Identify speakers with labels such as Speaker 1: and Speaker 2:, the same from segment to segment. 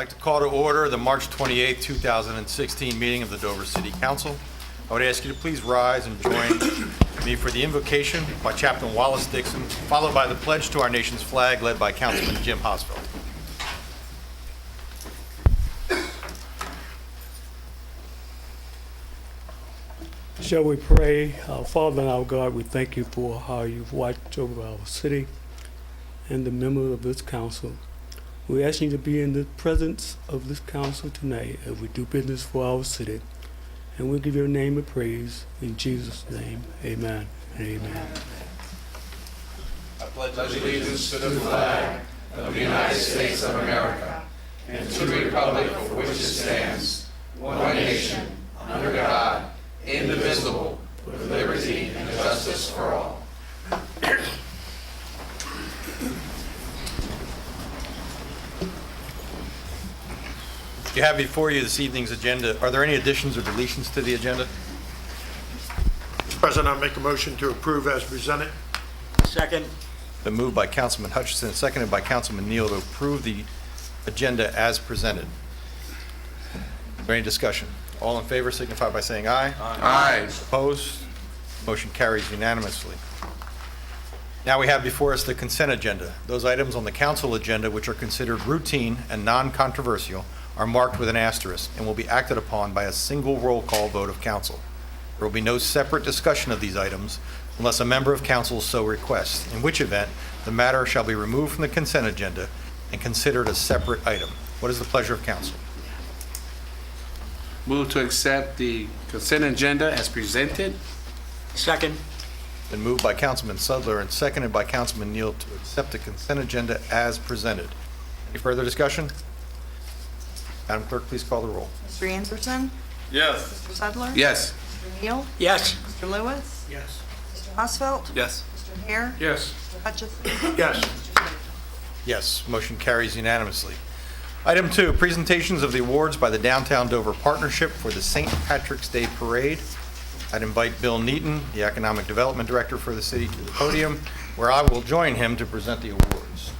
Speaker 1: I'd like to call to order the March 28, 2016 meeting of the Dover City Council. I would ask you to please rise and join me for the invocation by Chaplain Wallace Dixon, followed by the pledge to our nation's flag led by Councilman Jim Hosfeld.
Speaker 2: Shall we pray? Our Father and our God, we thank you for how you've watched over our city and the members of this council. We ask you to be in the presence of this council tonight as we do business for our city. And we'll give your name a praise. In Jesus' name, amen and amen.
Speaker 3: I pledge allegiance to the flag of the United States of America and to the republic for which it stands, one nation, under God, indivisible, with liberty and justice for all.
Speaker 1: You have before you this evening's agenda. Are there any additions or deletions to the agenda?
Speaker 4: Mr. President, I make a motion to approve as presented.
Speaker 5: Second.
Speaker 1: Been moved by Councilman Hutchison, seconded by Councilman Neal to approve the agenda as presented. Is there any discussion? All in favor signify by saying aye.
Speaker 3: Aye.
Speaker 1: Opposed? Motion carries unanimously. Now we have before us the consent agenda. Those items on the council agenda which are considered routine and non-controversial are marked with an asterisk and will be acted upon by a single roll call vote of council. There will be no separate discussion of these items unless a member of council so requests, in which event the matter shall be removed from the consent agenda and considered a separate item. What is the pleasure of council?
Speaker 6: Move to accept the consent agenda as presented.
Speaker 5: Second.
Speaker 1: Been moved by Councilman Sudler and seconded by Councilman Neal to accept the consent agenda as presented. Any further discussion? Madam Clerk, please call the roll.
Speaker 7: Mr. Anderson?
Speaker 3: Yes.
Speaker 7: Mr. Sudler?
Speaker 6: Yes.
Speaker 7: Mr. Neal?
Speaker 5: Yes.
Speaker 7: Mr. Lewis?
Speaker 4: Yes.
Speaker 7: Mr. Hosfeld?
Speaker 6: Yes.
Speaker 7: Mr. Hare?
Speaker 3: Yes.
Speaker 7: Mr. Hutchison?
Speaker 4: Yes.
Speaker 7: Mr. Smith?
Speaker 1: Yes, motion carries unanimously. Item 2, presentations of the awards by the Downtown Dover Partnership for the St. Patrick's Day Parade. I'd invite Bill Neaton, the Economic Development Director for the city, to the podium, where I will join him to present the awards.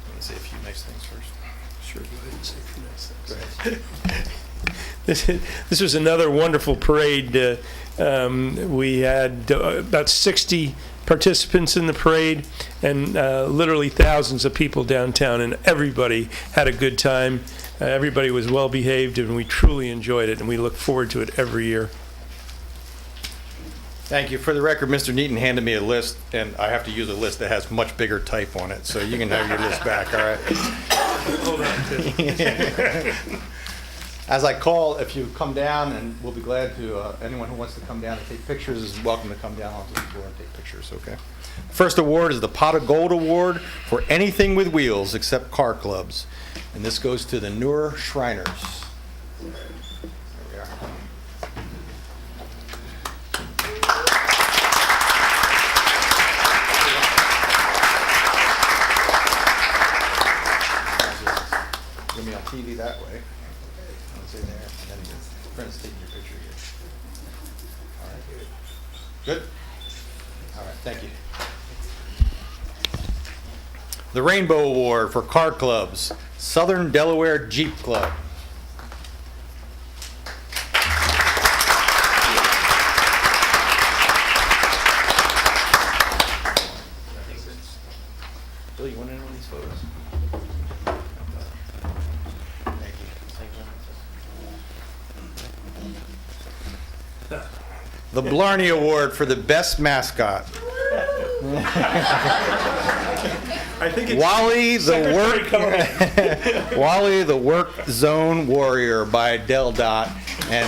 Speaker 1: Let me say a few nice things first.
Speaker 2: Sure, go ahead and say a few nice things.
Speaker 1: Go ahead.
Speaker 5: This was another wonderful parade. We had about 60 participants in the parade and literally thousands of people downtown, and everybody had a good time. Everybody was well behaved, and we truly enjoyed it, and we look forward to it every year.
Speaker 1: Thank you. For the record, Mr. Neaton handed me a list, and I have to use a list that has much bigger type on it, so you can have your list back, all right?
Speaker 2: Hold on.
Speaker 1: As I call, if you come down, and we'll be glad to, anyone who wants to come down and take pictures is welcome to come down onto the floor and take pictures, okay? First award is the Pot of Gold Award for anything with wheels except car clubs, and this goes to the Noor Shriners. There we are. Give me on TV that way. It's in there, and then your friend's taking your picture here. All right. Good? All right, thank you. The Rainbow Award for car clubs, Southern Delaware Jeep Club. Bill, you want in on these photos? Thank you. The Blarney Award for the best mascot.
Speaker 2: I think it's
Speaker 1: Wally the
Speaker 2: Secretary
Speaker 1: Work
Speaker 2: Cohen.
Speaker 1: Wally the Work Zone Warrior by Del Dot. And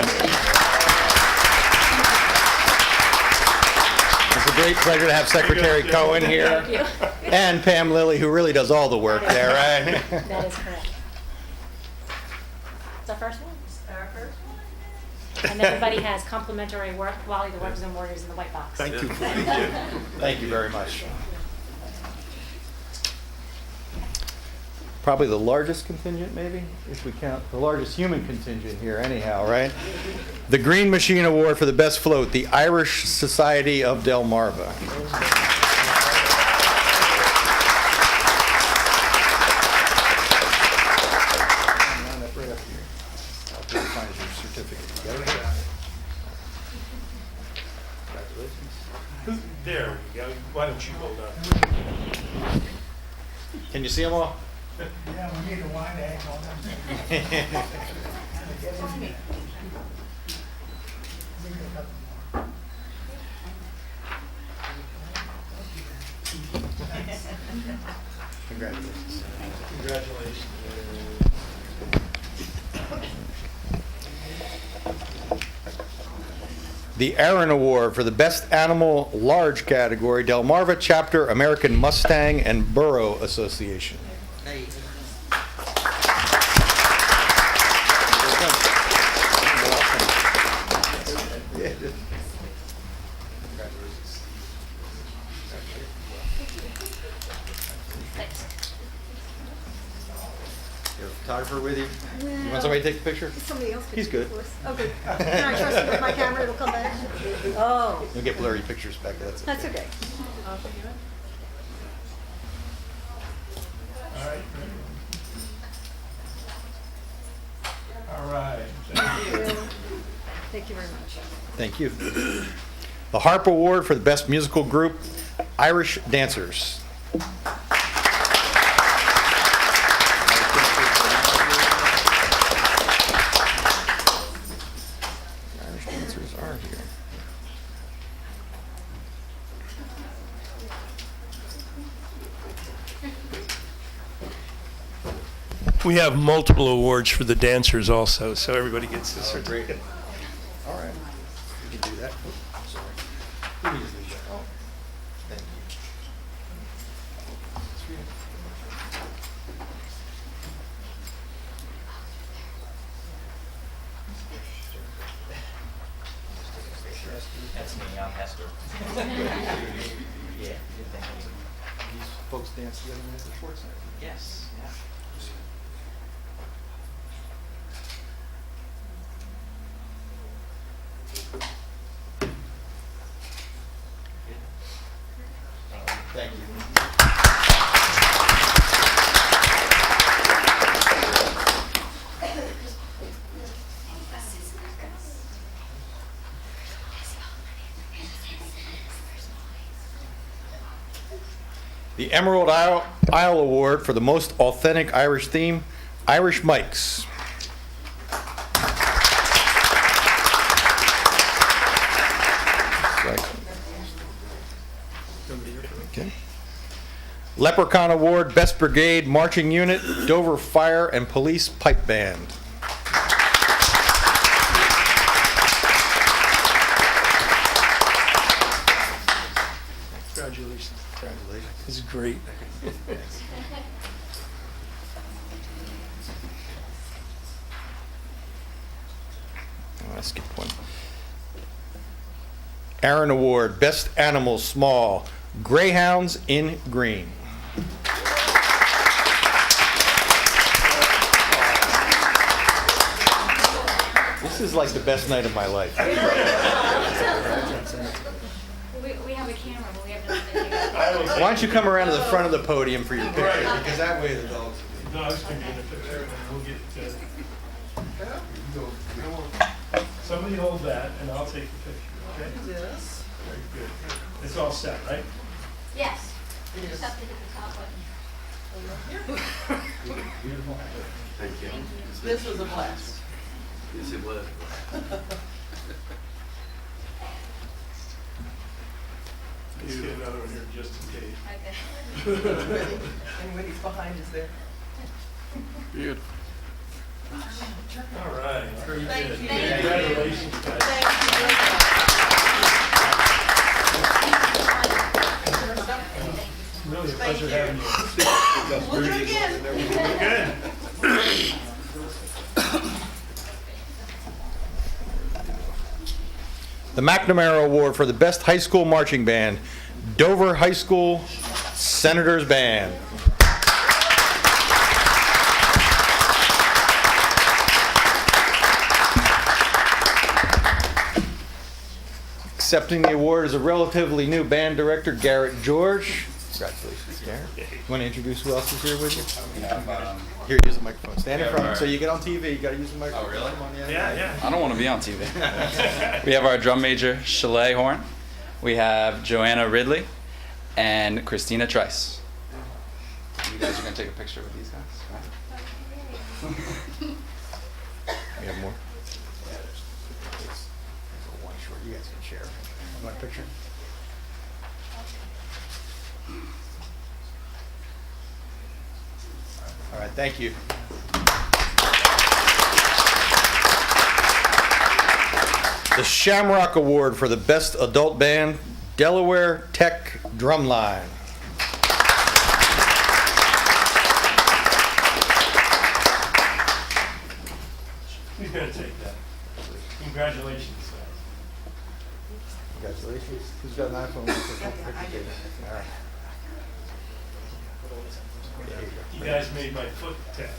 Speaker 1: it's a great pleasure to have Secretary Cohen here.
Speaker 8: Thank you.
Speaker 1: And Pam Lilly, who really does all the work there, right?
Speaker 8: That is correct. It's our first one.
Speaker 7: Our first one?
Speaker 8: And everybody has complimentary work, Wally the Workers and Warriors in the white box.
Speaker 4: Thank you.
Speaker 1: Thank you very much. probably the largest contingent, maybe, if we count, the largest human contingent here anyhow, right? The Green Machine Award for the best float, the Irish Society of Delmarva.
Speaker 5: There we go. Why don't you hold up?
Speaker 1: Can you see them all?
Speaker 9: Yeah, we need a wide angle on them.
Speaker 1: Congratulations.
Speaker 5: Congratulations.
Speaker 1: The Aaron Award for the Best Animal Large category, Delmarva Chapter, American Mustang and Burro Association. You have a photographer with you? You want somebody to take a picture?
Speaker 7: Somebody else could
Speaker 1: He's
Speaker 7: do it
Speaker 1: good.
Speaker 7: for us. Oh, good. Can I trust you with my camera? It'll come back? Oh,
Speaker 1: You'll get blurry pictures back, that's it.
Speaker 7: that's okay.
Speaker 5: All right.
Speaker 7: Thank you very much.
Speaker 1: Thank you. The Harp Award for the Best Musical Group, Irish Dancers. Irish Dancers are here.
Speaker 5: We have multiple awards for the dancers also, so everybody gets this.
Speaker 1: Great. All right. You can do that. Oops, sorry. Who needs this? Oh, thank you.
Speaker 10: That's me, I'm Hester. Yeah.
Speaker 1: These folks dance together in the Schwarzenegger.
Speaker 10: Yes, yeah.
Speaker 1: Thank you. The Emerald Isle Award for the most authentic Irish theme, Irish Mikes. Okay. Leprechaun Award, Best Brigade Marching Unit, Dover Fire and Police Pipe Band.
Speaker 5: Congratulations.
Speaker 1: Congratulations.
Speaker 5: This is great.
Speaker 1: Oh, I skipped one. Aaron Award, Best Animals Small, Greyhounds in Green. This is like the best night of my life.
Speaker 8: We have a camera, but we have nothing to
Speaker 1: Why don't you come around to the front of the podium for your picture, because that way the dogs.
Speaker 5: No, I was going to get a picture, and we'll get, somebody hold that, and I'll take the picture, okay?
Speaker 9: Yes.
Speaker 5: Very good. It's all set, right?
Speaker 8: Yes. You just have to hit the top button.
Speaker 9: This was a blast.
Speaker 6: Yes, it was.
Speaker 5: Let's get another one here just in case.
Speaker 9: And Woody's behind us there.
Speaker 6: Beautiful.
Speaker 5: All right, very good.
Speaker 9: Thank you.
Speaker 5: Congratulations, guys.
Speaker 9: Thank
Speaker 5: Really a pleasure having you.
Speaker 9: you. We'll do it again.
Speaker 5: Good.
Speaker 1: The McNamara Award for the Best High School Marching Band, Dover High School Senators Band. Accepting the award is a relatively new band director, Garrett George. Congratulations, Garrett. You want to introduce who else is here with you? Here, use the microphone. Stand in front so you get on TV. You got to use the microphone.
Speaker 10: Oh, really?
Speaker 1: Come on,
Speaker 10: I don't want to be on TV. We have our drum major, Chalet Horn. We have Joanna Ridley and Christina Trice. You guys are going to take a picture with these guys, right?
Speaker 1: We have more. One short. You guys can share. You want a picture? All right, thank you. The Shamrock Award for the Best Adult Band, Delaware Tech Drumline.
Speaker 5: Who's going to take that? Congratulations.
Speaker 1: Congratulations. Who's got an iPhone? All right.
Speaker 5: You guys made my foot tap.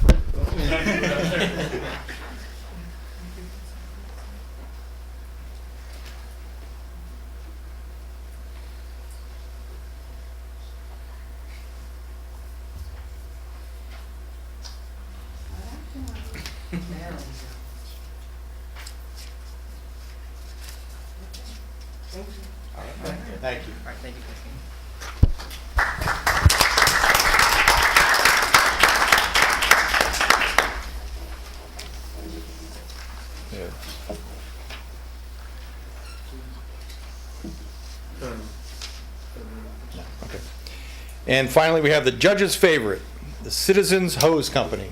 Speaker 1: Thank you.
Speaker 10: All right, thank you, Christine.
Speaker 1: Okay. And finally, we have the judge's favorite, the Citizens Hose Company.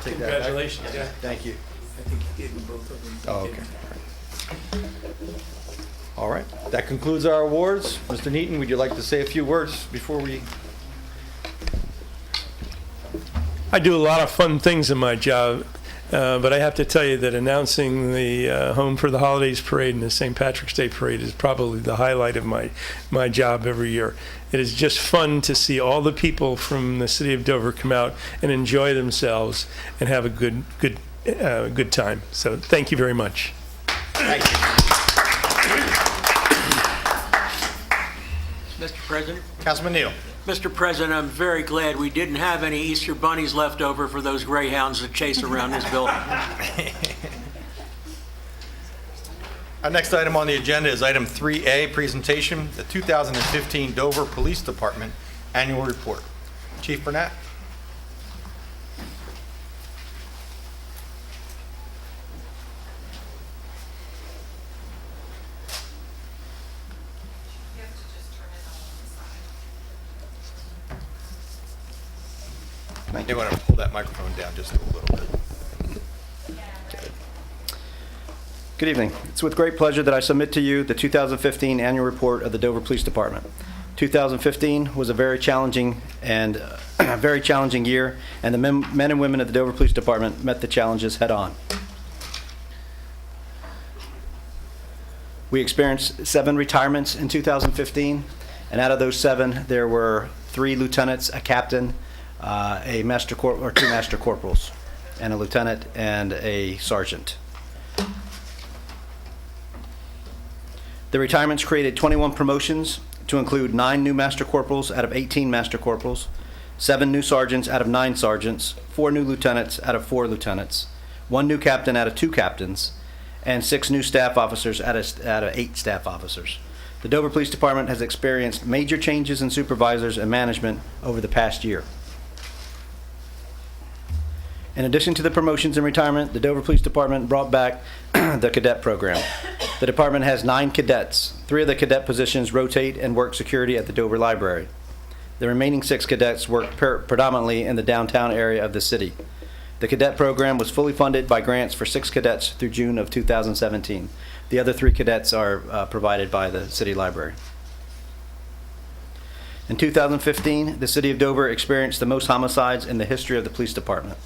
Speaker 5: Congratulations. Yeah.
Speaker 1: Thank you.
Speaker 5: I think you gave them both of them.
Speaker 1: Oh, okay. All right. That concludes our awards. Mr. Neaton, would you like to say a few words before we?
Speaker 5: I do a lot of fun things in my job, but I have to tell you that announcing the Home for the Holidays Parade and the St. Patrick's Day Parade is probably the highlight of my job every year. It is just fun to see all the people from the city of Dover come out and enjoy themselves and have a good time. So thank you very much.
Speaker 1: Thank you.
Speaker 11: Mr. President?
Speaker 1: Councilman Neal.
Speaker 11: Mr. President, I'm very glad we didn't have any Easter bunnies left over for those greyhounds to chase around this building.
Speaker 1: Our next item on the agenda is item 3A, presentation, the 2015 Dover Police Department Annual Report. Chief Burnett. You want to pull that microphone down just a little bit.
Speaker 12: Good evening. It's with great pleasure that I submit to you the 2015 Annual Report of the Dover Police Department. 2015 was a very challenging year, and the men and women of the Dover Police Department met the challenges head-on. We experienced 7 retirements in 2015, and out of those 7, there were 3 lieutenants, a captain, a master or 2 master corporals, and a lieutenant and a sergeant. The retirements created 21 promotions to include 9 new master corporals out of 18 master corporals, 7 new sergeants out of 9 sergeants, 4 new lieutenants out of 4 lieutenants, 1 new captain out of 2 captains, and 6 new staff officers out of 8 staff officers. The Dover Police Department has experienced major changes in supervisors and management over the past year. In addition to the promotions and retirement, the Dover Police Department brought back the cadet program. The department has 9 cadets. 3 of the cadet positions rotate and work security at the Dover Library. The remaining 6 cadets work predominantly in the downtown area of the city. The cadet program was fully funded by grants for 6 cadets through June of 2017. The other 3 cadets are provided by the city library. In 2015, the city of Dover experienced the most homicides in the history of the police department.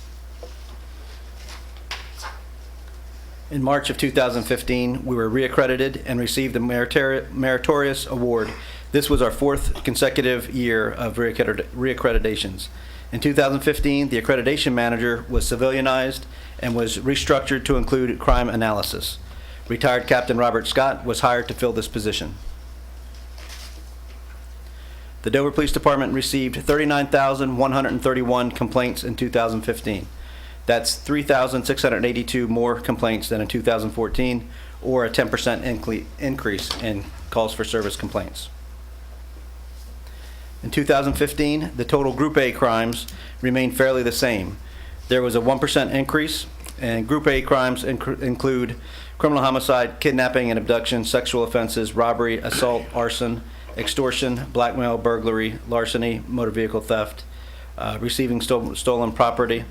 Speaker 12: In March of 2015, we were reaccredited and received the Meritorious Award. This was our 4th consecutive year of reaccreditations. In 2015, the accreditation manager was civilianized and was restructured to include crime analysis. Retired Captain Robert Scott was hired to fill this position. The Dover Police Department received 39,131 complaints in 2015. That's 3,682 more complaints than in 2014, or a 10% increase in calls for service complaints. In 2015, the total Group A crimes remained fairly the same. There was a 1% increase, and Group A crimes include criminal homicide, kidnapping and abduction, sexual offenses, robbery, assault, arson, extortion, blackmail, burglary, larceny, motor vehicle theft, receiving stolen property,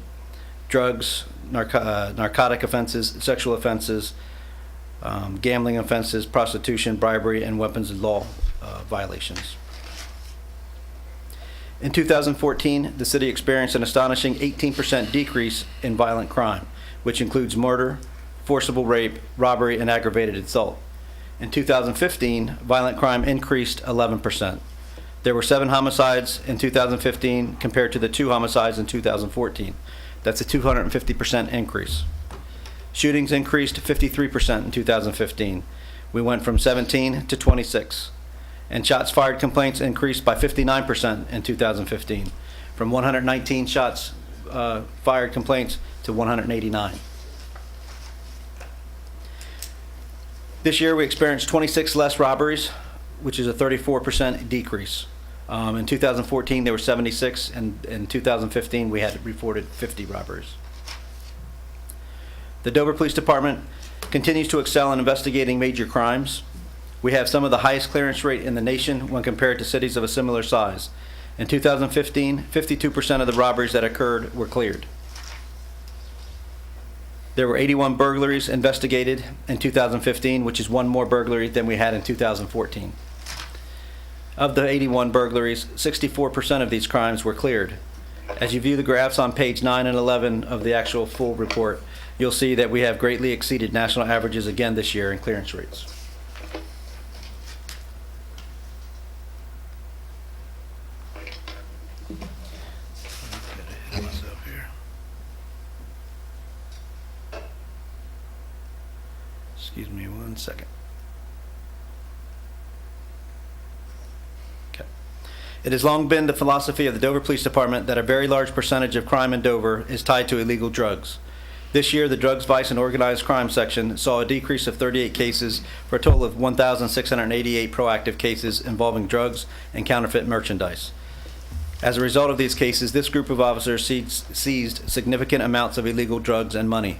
Speaker 12: drugs, narcotic offenses, sexual offenses, gambling offenses, prostitution, bribery, and weapons of law violations. In 2014, the city experienced an astonishing 18% decrease in violent crime, which includes murder, forcible rape, robbery, and aggravated assault. In 2015, violent crime increased 11%. There were 7 homicides in 2015 compared to the 2 homicides in 2014. That's a 250% increase. Shootings increased 53% in 2015. We went from 17 to 26. And shots fired complaints increased by 59% in 2015, from 119 shots fired complaints to 189. This year we experienced 26 less robberies, which is a 34% decrease. In 2014 there were 76, and in 2015 we had reported 50 robberies. The Dover Police Department continues to excel in investigating major crimes. We have some of the highest clearance rate in the nation when compared to cities of a similar size. In 2015, 52% of the robberies that occurred were cleared. There were 81 burglaries investigated in 2015, which is 1 more burglary than we had in 2014. Of the 81 burglaries, 64% of these crimes were cleared. As you view the graphs on page 9 and 11 of the actual full report, you'll see that we have greatly exceeded national averages again this year in clearance rates. Excuse me 1 second. Okay. It has long been the philosophy of the Dover Police Department that a very large percentage of crime in Dover is tied to illegal drugs. This year, the Drugs, Vice, and Organized Crime section saw a decrease of 38 cases for a total of 1,688 proactive cases involving drugs and counterfeit merchandise. As a result of these cases, this group of officers seized significant amounts of illegal drugs and money.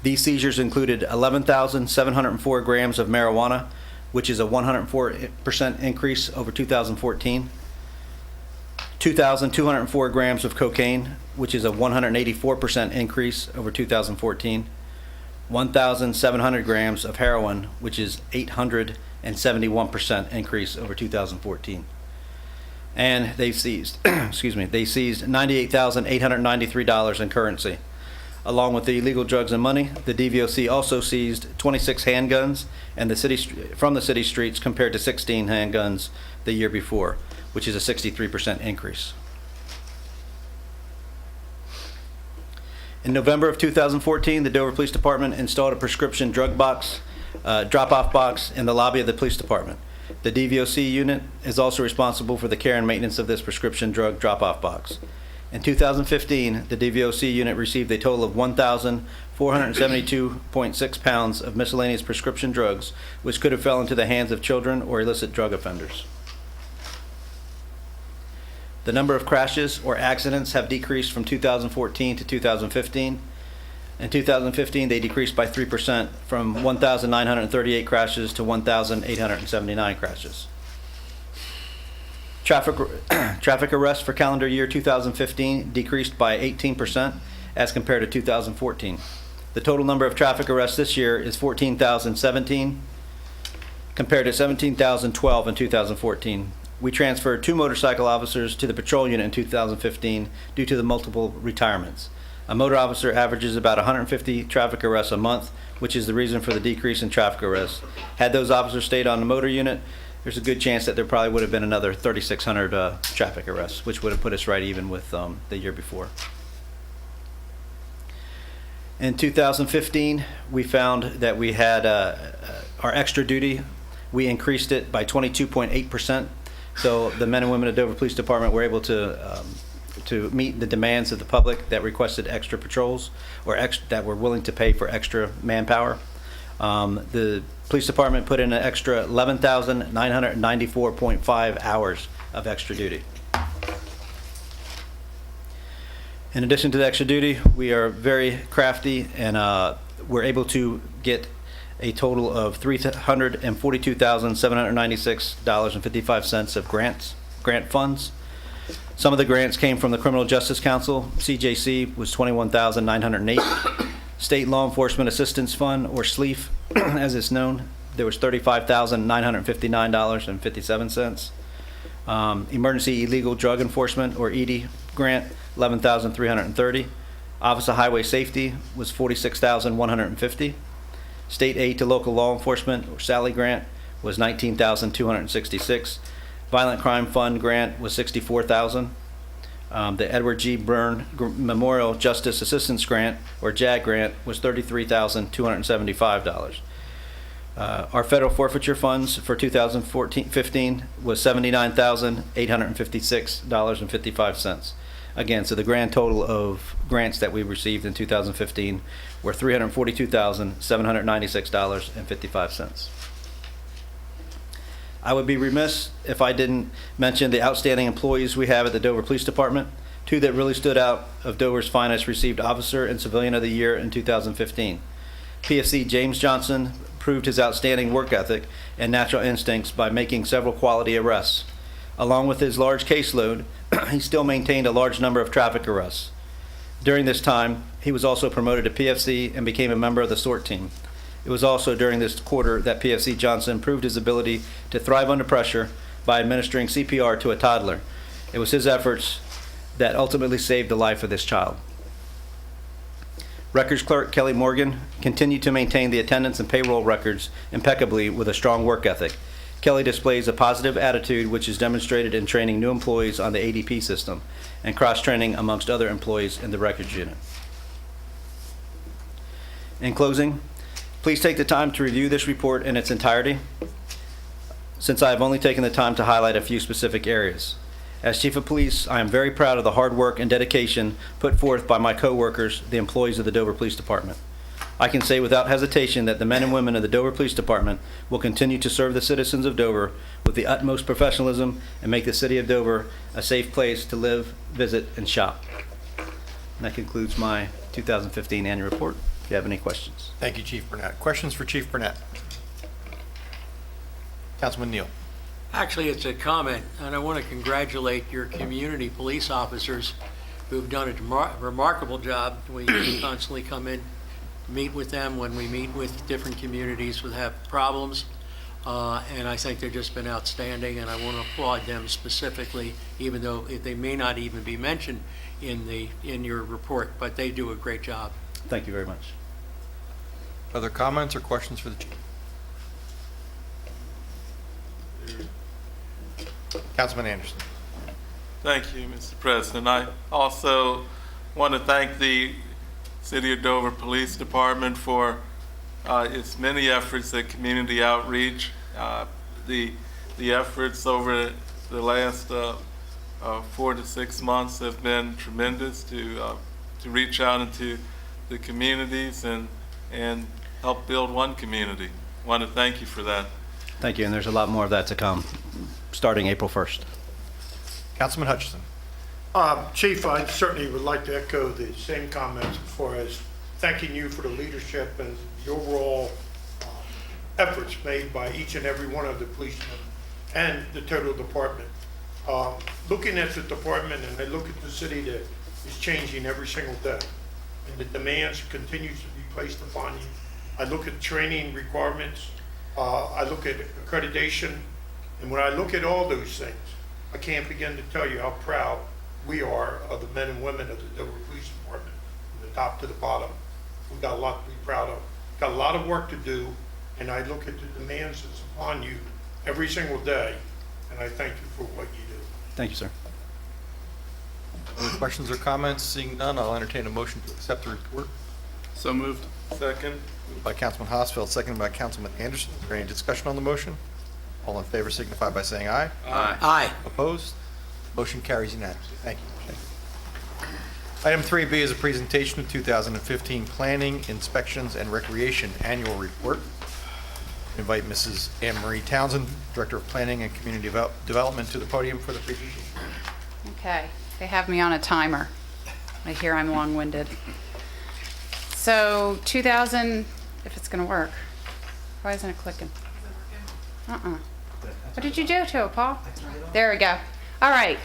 Speaker 12: These seizures included 11,704 grams of marijuana, which is a 104% increase over 2014, 2,204 grams of cocaine, which is a 184% increase over 2014, 1,700 grams of heroin, which is 871% increase over 2014. And they seized, they seized $98,893 in currency. Along with the illegal drugs and money, the DVOC also seized 26 handguns from the city streets compared to 16 handguns the year before, which is a 63% increase. In November of 2014, the Dover Police Department installed a prescription drug box, drop-off box in the lobby of the police department. The DVOC unit is also responsible for the care and maintenance of this prescription drug drop-off box. In 2015, the DVOC unit received a total of 1,472.6 pounds of miscellaneous prescription drugs, which could have fell into the hands of children or illicit drug offenders. The number of crashes or accidents have decreased from 2014 to 2015. In 2015, they decreased by 3%, from 1,938 crashes to 1,879 crashes. Traffic arrests for calendar year 2015 decreased by 18% as compared to 2014. The total number of traffic arrests this year is 14,017 compared to 17,012 in 2014. We transferred 2 motorcycle officers to the patrol unit in 2015 due to the multiple retirements. A motor officer averages about 150 traffic arrests a month, which is the reason for the decrease in traffic arrests. Had those officers stayed on the motor unit, there's a good chance that there probably would have been another 3,600 traffic arrests, which would have put us right even with the year before. In 2015, we found that we had our extra duty, we increased it by 22.8%. So the men and women of Dover Police Department were able to meet the demands of the public that requested extra patrols or that were willing to pay for extra manpower. The police department put in an extra 11,994.5 hours of extra duty. In addition to the extra duty, we are very crafty and we're able to get a total of $342,796.55 of grant funds. Some of the grants came from the Criminal Justice Council. CJC was $21,908. State Law Enforcement Assistance Fund, or SLEAF, as it's known, there was $35,959.57. Emergency Illegal Drug Enforcement, or EDI, grant, $11,330. Office of Highway Safety was $46,150. State Aid to Local Law Enforcement, or SALLY grant, was $19,266. Violent Crime Fund grant was $64,000. The Edward G. Byrne Memorial Justice Assistance Grant, or JAG grant, was $33,275. Our federal forfeiture funds for 2015 was $79,856.55. Again, so the grand total of grants that we received in 2015 were $342,796.55. I would be remiss if I didn't mention the outstanding employees we have at the Dover Police Department. Two that really stood out of Dover's finest received Officer and Civilian of the Year in 2015. PFC James Johnson proved his outstanding work ethic and natural instincts by making several quality arrests. Along with his large caseload, he still maintained a large number of traffic arrests. During this time, he was also promoted to PFC and became a member of the SORT team. It was also during this quarter that PFC Johnson proved his ability to thrive under pressure by administering CPR to a toddler. It was his efforts that ultimately saved the life of this child. Records clerk Kelly Morgan continued to maintain the attendance and payroll records impeccably with a strong work ethic. Kelly displays a positive attitude, which is demonstrated in training new employees on the ADP system and cross-training amongst other employees in the records unit. In closing, please take the time to review this report in its entirety, since I have only taken the time to highlight a few specific areas. As Chief of Police, I am very proud of the hard work and dedication put forth by my co-workers, the employees of the Dover Police Department. I can say without hesitation that the men and women of the Dover Police Department will continue to serve the citizens of Dover with the utmost professionalism and make the city of Dover a safe place to live, visit, and shop. And that concludes my 2015 annual report. If you have any questions.
Speaker 1: Thank you, Chief Burnett. Questions for Chief Burnett? Councilman Neal.
Speaker 11: Actually, it's a comment, and I want to congratulate your community police officers who've done a remarkable job. We constantly come in, meet with them when we meet with different communities who have problems, and I think they've just been outstanding, and I want to applaud them specifically, even though they may not even be mentioned in your report, but they do a great job.
Speaker 12: Thank you very much.
Speaker 1: Other comments or questions for the chief? Councilman Anderson.
Speaker 13: Thank you, Mr. President. I also want to thank the City of Dover Police Department for its many efforts at community outreach. The efforts over the last 4 to 6 months have been tremendous to reach out into the communities and help build one community. I want to thank you for that.
Speaker 12: Thank you, and there's a lot more of that to come, starting April 1st.
Speaker 1: Councilman Hutchison.
Speaker 4: Chief, I certainly would like to echo the same comments as far as thanking you for the leadership and the overall efforts made by each and every one of the policemen and the total department. Looking at the department, and I look at the city that is changing every single day, and the demands continues to be placed upon you. I look at training requirements, I look at accreditation, and when I look at all those things, I can't begin to tell you how proud we are of the men and women of the Dover Police Department, from the top to the bottom. We've got a lot to be proud of. Got a lot of work to do, and I look at the demands that's upon you every single day, and I thank you for what you do.
Speaker 12: Thank you, sir.
Speaker 1: Any questions or comments? Seeing none, I'll entertain a motion to accept the report.
Speaker 6: So moved.
Speaker 13: Second.
Speaker 1: Moved by Councilman Hosfeld, seconded by Councilman Anderson. Is there any discussion on the motion? All in favor signify by saying aye.
Speaker 6: Aye.
Speaker 11: Aye.
Speaker 1: Opposed? Motion carries unanimously. Thank you. Item 3B is a presentation of 2015 Planning, Inspections, and Recreation Annual Report. Invite Mrs. Anne Marie Townsend, Director of Planning and Community Development, to the podium for the presentation.
Speaker 14: Okay, they have me on a timer. I hear I'm long-winded. So 2000, if it's going to work. Why isn't it clicking? What did you do to it, Paul? There we go. All right.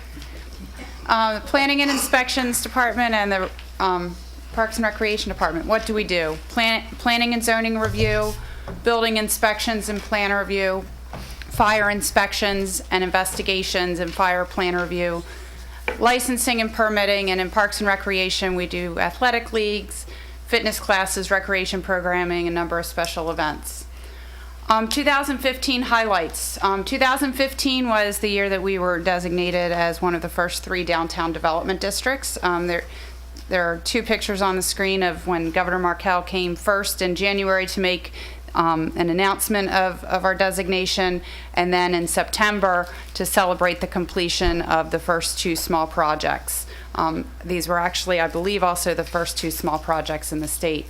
Speaker 14: Planning and Inspections Department and the Parks and Recreation Department. What do we do? Planning and zoning review, building inspections and plan review, fire inspections and investigations and fire plan review, licensing and permitting, and in Parks and Recreation we do athletic leagues, fitness classes, recreation programming, a number of special events. 2015 highlights. 2015 was the year that we were designated as one of the first 3 downtown development districts. There are 2 pictures on the screen of when Governor Markell came first in January to make an announcement of our designation, and then in September to celebrate the completion of the first 2 small projects. These were actually, I believe, also the first 2 small projects in the state.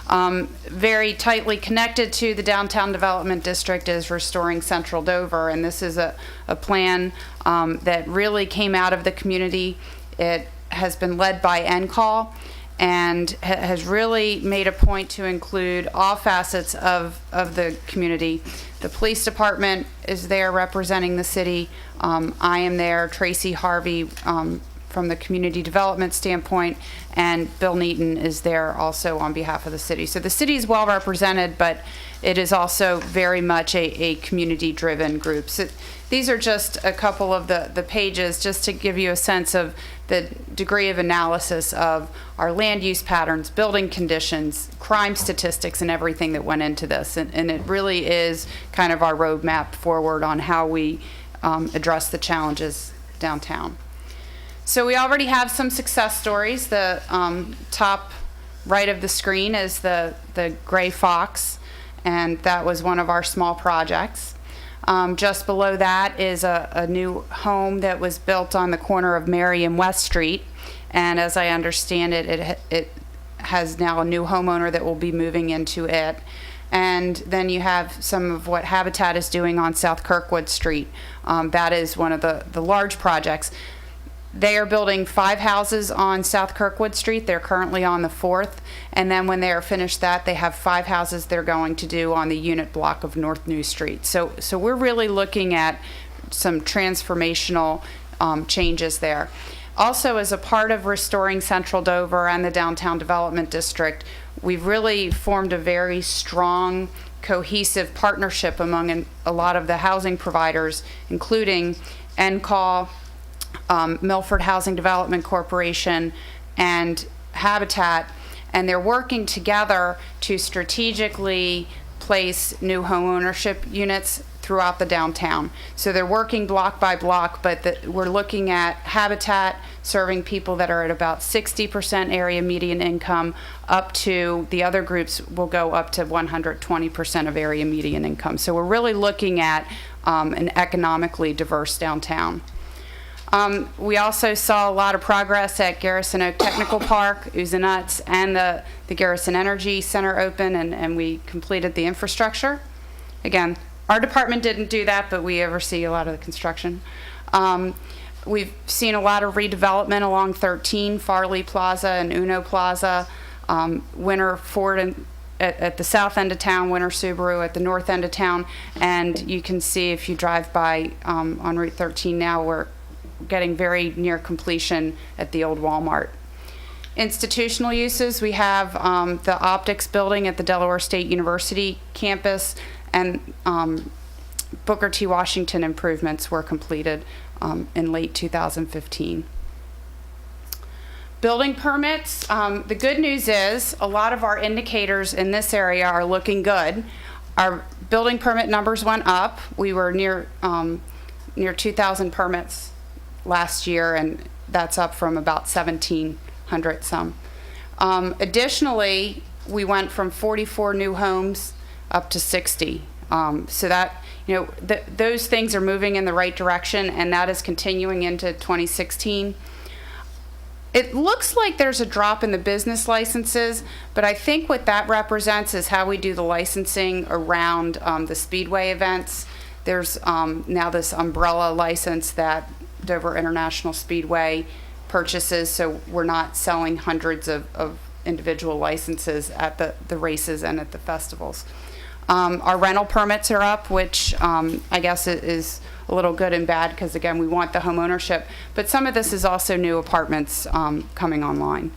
Speaker 14: Very tightly connected to the downtown development district is Restoring Central Dover, and this is a plan that really came out of the community. It has been led by NCAL and has really made a point to include all facets of the community. The police department is there representing the city. I am there, Tracy Harvey from the community development standpoint, and Bill Neaton is there also on behalf of the city. So the city is well represented, but it is also very much a community-driven group. So these are just a couple of the pages just to give you a sense of the degree of analysis of our land use patterns, building conditions, crime statistics, and everything that went into this. And it really is kind of our roadmap forward on how we address the challenges downtown. So we already have some success stories. The top right of the screen is the Gray Fox, and that was one of our small projects. Just below that is a new home that was built on the corner of Mary and West Street, and as I understand it, it has now a new homeowner that will be moving into it. And then you have some of what Habitat is doing on South Kirkwood Street. That is one of the large projects. They are building 5 houses on South Kirkwood Street. They're currently on the 4th. And then when they are finished that, they have 5 houses they're going to do on the unit block of North New Street. So we're really looking at some transformational changes there. Also, as a part of Restoring Central Dover and the Downtown Development District, we've really formed a very strong, cohesive partnership among a lot of the housing providers, including NCAL, Milford Housing Development Corporation, and Habitat, and they're working together to strategically place new home ownership units throughout the downtown. So they're working block by block, but we're looking at Habitat serving people that are at about 60% area median income, up to the other groups will go up to 120% of area median income. So we're really looking at an economically diverse downtown. We also saw a lot of progress at Garrison Oak Technical Park, Uzanuts, and the Garrison Energy Center open, and we completed the infrastructure. Again, our department didn't do that, but we oversee a lot of the construction. We've seen a lot of redevelopment along 13, Farley Plaza and Uno Plaza, Winter Ford at the south end of town, Winter Subaru at the north end of town, and you can see if you drive by on Route 13 now, we're getting very near completion at the old Walmart. Institutional uses, we have the optics building at the Delaware State University campus, and Booker T. Washington improvements were completed in late 2015. Building permits, the good news is a lot of our indicators in this area are looking good. Our Building permit numbers went up. We were near 2,000 permits last year, and that's up from about 1,700 some. Additionally, we went from 44 new homes up to 60. So that, those things are moving in the right direction, and that is continuing into 2016. It looks like there's a drop in the business licenses, but I think what that represents is how we do the licensing around the speedway events. There's now this umbrella license that Dover International Speedway purchases, so we're not selling hundreds of individual licenses at the races and at the festivals. Our rental permits are up, which I guess is a little good and bad because, again, we want the home ownership. But some of this is also new apartments coming online.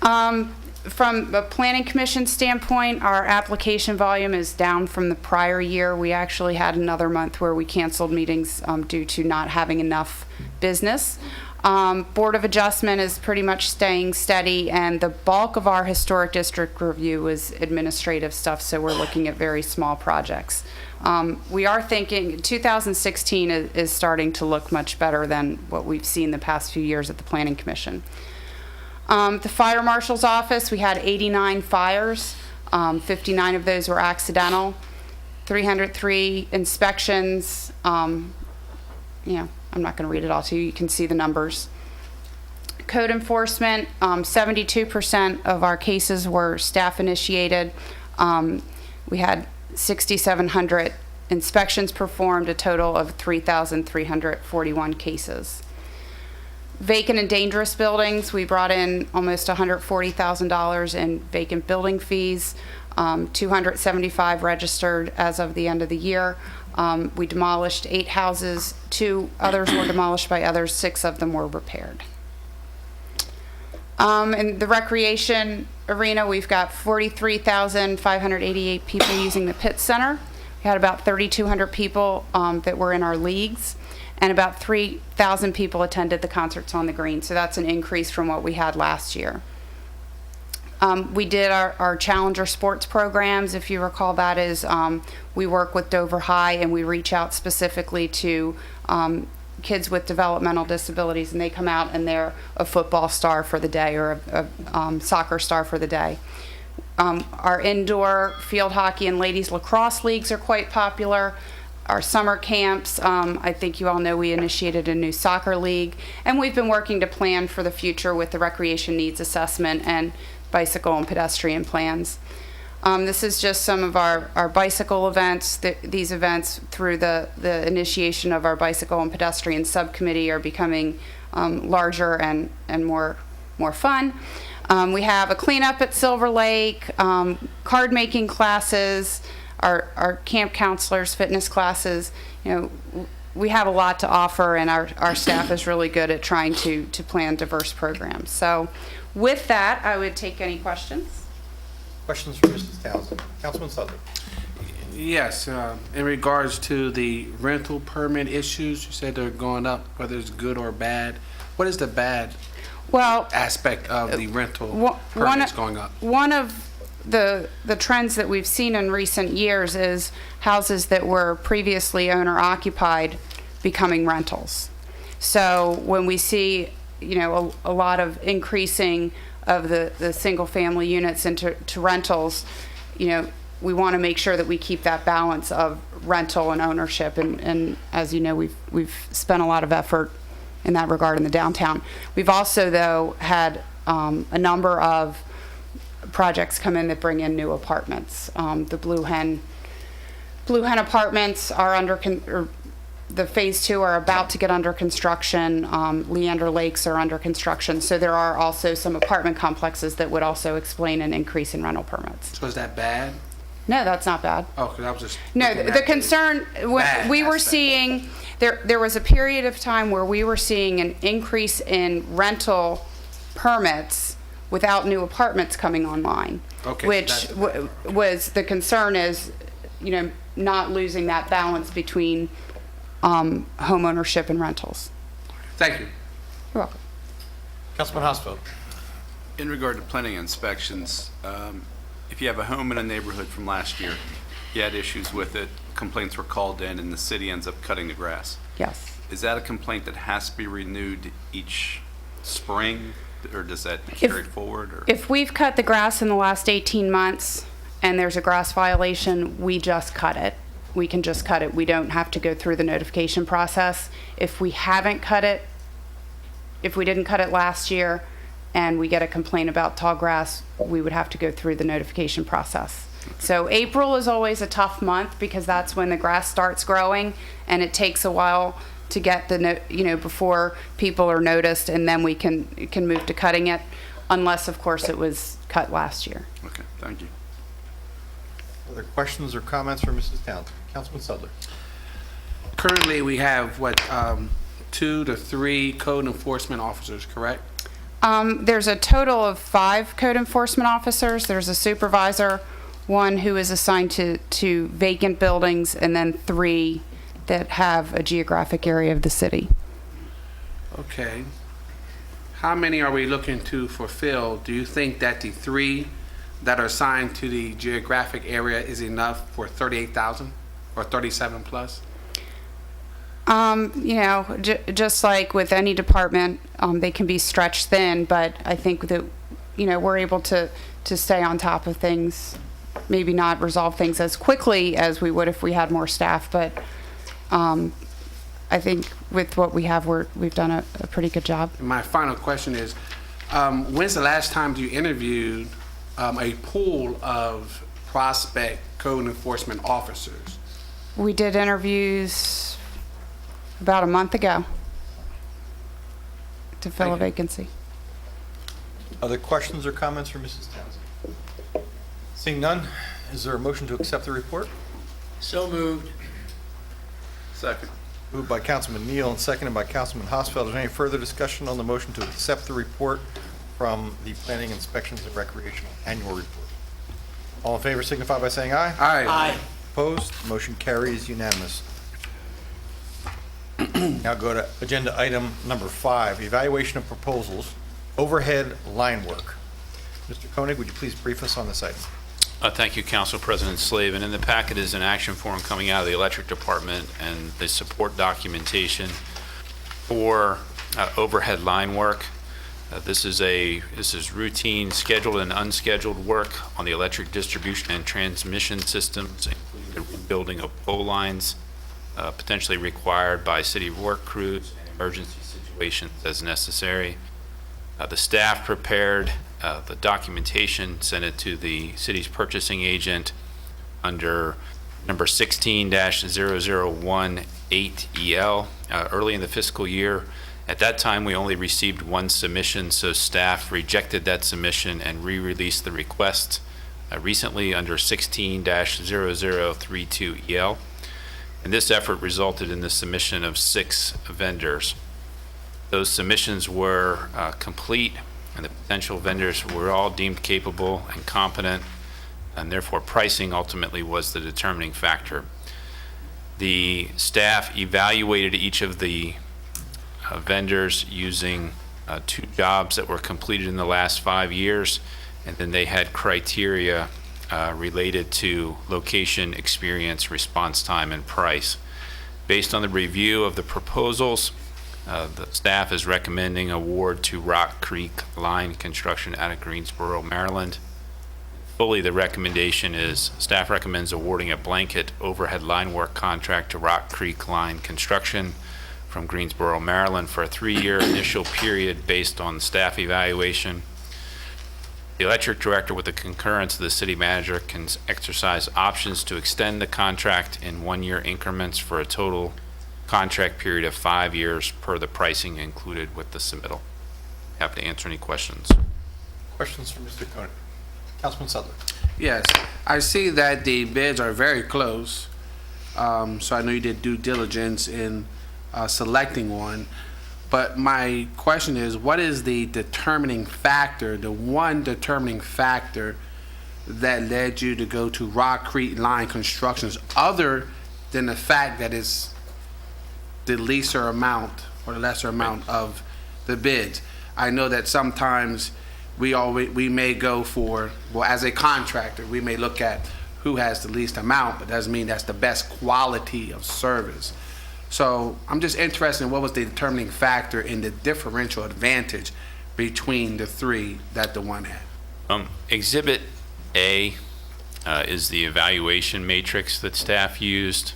Speaker 14: From a planning commission standpoint, our application volume is down from the prior year. We actually had another month where we canceled meetings due to not having enough business. Board of Adjustment is pretty much staying steady, and the bulk of our historic district review is administrative stuff, so we're looking at very small projects. We are thinking 2016 is starting to look much better than what we've seen the past few years at the Planning Commission. The Fire Marshal's Office, we had 89 fires. 59 of those were accidental. 303 inspections. I'm not going to read it all to you. You can see the numbers. Code enforcement, 72% of our cases were staff initiated. We had 6,700 inspections performed, a total of 3,341 cases. Vacant and dangerous buildings, we brought in almost $140,000 in vacant building fees, 275 registered as of the end of the year. We demolished 8 houses, 2 others were demolished by others, 6 of them were repaired. In the recreation arena, we've got 43,588 people using the Pitt Center. We had about 3,200 people that were in our leagues, and about 3,000 people attended the concerts on the green. So that's an increase from what we had last year. We did our Challenger sports programs. If you recall, that is, we work with Dover High and we reach out specifically to kids with developmental disabilities, and they come out and they're a football star for the day or a soccer star for the day. Our indoor field hockey and ladies lacrosse leagues are quite popular. Our summer camps, I think you all know we initiated a new soccer league, and we've been working to plan for the future with the recreation needs assessment and bicycle and pedestrian plans. This is just some of our bicycle events. These events, through the initiation of our bicycle and pedestrian subcommittee, are becoming larger and more fun. We have a cleanup at Silver Lake, card making classes, our camp counselors, fitness classes. We have a lot to offer, and our staff is really good at trying to plan diverse programs. So with that, I would take any questions.
Speaker 1: Questions for Mrs. Townsend? Councilman Sutherland.
Speaker 6: Yes, in regards to the rental permit issues, you said they're going up, whether it's good or bad. What is the bad aspect of the rental permits going up?
Speaker 14: One of the trends that we've seen in recent years is houses that were previously owner occupied becoming rentals. So when we see a lot of increasing of the single family units into rentals, we want to make sure that we keep that balance of rental and ownership, and as you know, we've spent a lot of effort in that regard in the downtown. We've also, though, had a number of projects come in that bring in new apartments. The Blue Hen apartments are the phase 2 are about to get under construction. Leander Lakes are under construction. So there are also some apartment complexes that would also explain an increase in rental permits.
Speaker 6: So is that bad?
Speaker 14: No, that's not bad.
Speaker 6: Oh, because I was just...
Speaker 14: No, the concern, we were seeing, there was a period of time where we were seeing an increase in rental permits without new apartments coming online.
Speaker 6: Okay,
Speaker 14: which was, the concern is, not losing that balance between home ownership and rentals.
Speaker 6: Thank you.
Speaker 14: You're welcome.
Speaker 1: Councilman Hosfeld.
Speaker 3: In regard to planning inspections,
Speaker 15: if you have a home in a neighborhood from last year, you had issues with it, complaints were called in, and the city ends up cutting the grass.
Speaker 14: Yes.
Speaker 15: Is that a complaint that has to be renewed each spring, or does that carry forward? Or?
Speaker 14: If we've cut the grass in the last 18 months and there's a grass violation, we just cut it. We can just cut it. We don't have to go through the notification process. If we haven't cut it, if we didn't cut it last year and we get a complaint about tall grass, we would have to go through the notification process. So April is always a tough month because that's when the grass starts growing, and it takes a while to get before people are noticed, and then we can move to cutting it, unless of course it was cut last year.
Speaker 15: Okay, thank you.
Speaker 1: Other questions or comments from Mrs. Townsend? Councilman Sudler.
Speaker 6: Currently, we have, 2 to 3 code enforcement officers, correct?
Speaker 14: There's a total of 5 code enforcement officers. There's a supervisor, 1 who is assigned to vacant buildings, and then 3 that have a geographic area of the city.
Speaker 6: Okay. How many are we looking to fulfill? Do you think that the 3 that are assigned to the geographic area is enough for 38,000 or 37 plus?
Speaker 14: Just like with any department, they can be stretched thin, but I think that, we're able to stay on top of things, maybe not resolve things as quickly as we would if we had more staff, but I think with what we have, we've done a pretty good job.
Speaker 6: My final question is, when's the last time you interviewed a pool of prospect code enforcement officers?
Speaker 14: We did interviews about a month ago to fill a vacancy.
Speaker 1: Other questions or comments from Mrs. Townsend? Seeing none, is there a motion to accept the report?
Speaker 11: So moved.
Speaker 15: Second.
Speaker 1: Moved by Councilman Neal and seconded by Councilman Hosfeld. Is there any further discussion on the motion to accept the report from the Planning, Inspections, and Recreational Annual Report? All in favor signify by saying aye.
Speaker 6: Aye.
Speaker 1: Opposed? Motion carries unanimous. Now go to agenda item number 5, evaluation of proposals, overhead line work. Mr. Koenig, would you please brief us on this item?
Speaker 16: Thank you, Council President Slavin. In the packet is an action form coming out of the Electric Department and the support documentation for overhead line work. This is routine scheduled and unscheduled work on the electric distribution and transmission systems, including the rebuilding of pole lines, potentially required by city work crews and emergency situations as necessary. The staff prepared the documentation, sent it to the city's purchasing agent under number 16-0018EL early in the fiscal year. At that time, we only received 1 submission, so staff rejected that submission and re-released the request recently under 16-0032EL. And this effort resulted in the submission of 6 vendors. Those submissions were complete, and the potential vendors were all deemed capable and competent, and therefore pricing ultimately was the determining factor. The staff evaluated each of the vendors using 2 jobs that were completed in the last 5 years, and then they had criteria related to location, experience, response time, and price. Based on the review of the proposals, the staff is recommending award to Rock Creek Line Construction out of Greensboro, Maryland. Fully, the recommendation is staff recommends awarding a blanket overhead line work contract to Rock Creek Line Construction from Greensboro, Maryland for a 3-year initial period based on staff evaluation. The electric director, with the concurrence of the city manager, can exercise options to extend the contract in 1-year increments for a total contract period of 5 years per the pricing included with the submittal. Happy to answer any questions.
Speaker 1: Questions for Mr. Koenig? Councilman Sudler.
Speaker 6: Yes, I see that the bids are very close. So I know you did due diligence in selecting one. But my question is, what is the determining factor, the one determining factor that led you to go to Rock Creek Line Constructions, other than the fact that it's the lesser amount of the bids? I know that sometimes we may go for, well, as a contractor, we may look at who has the least amount, but doesn't mean that's the best quality of service. So I'm just interested in what was the determining factor in the differential advantage between the three that the one had.
Speaker 16: Exhibit A is the evaluation matrix that staff used,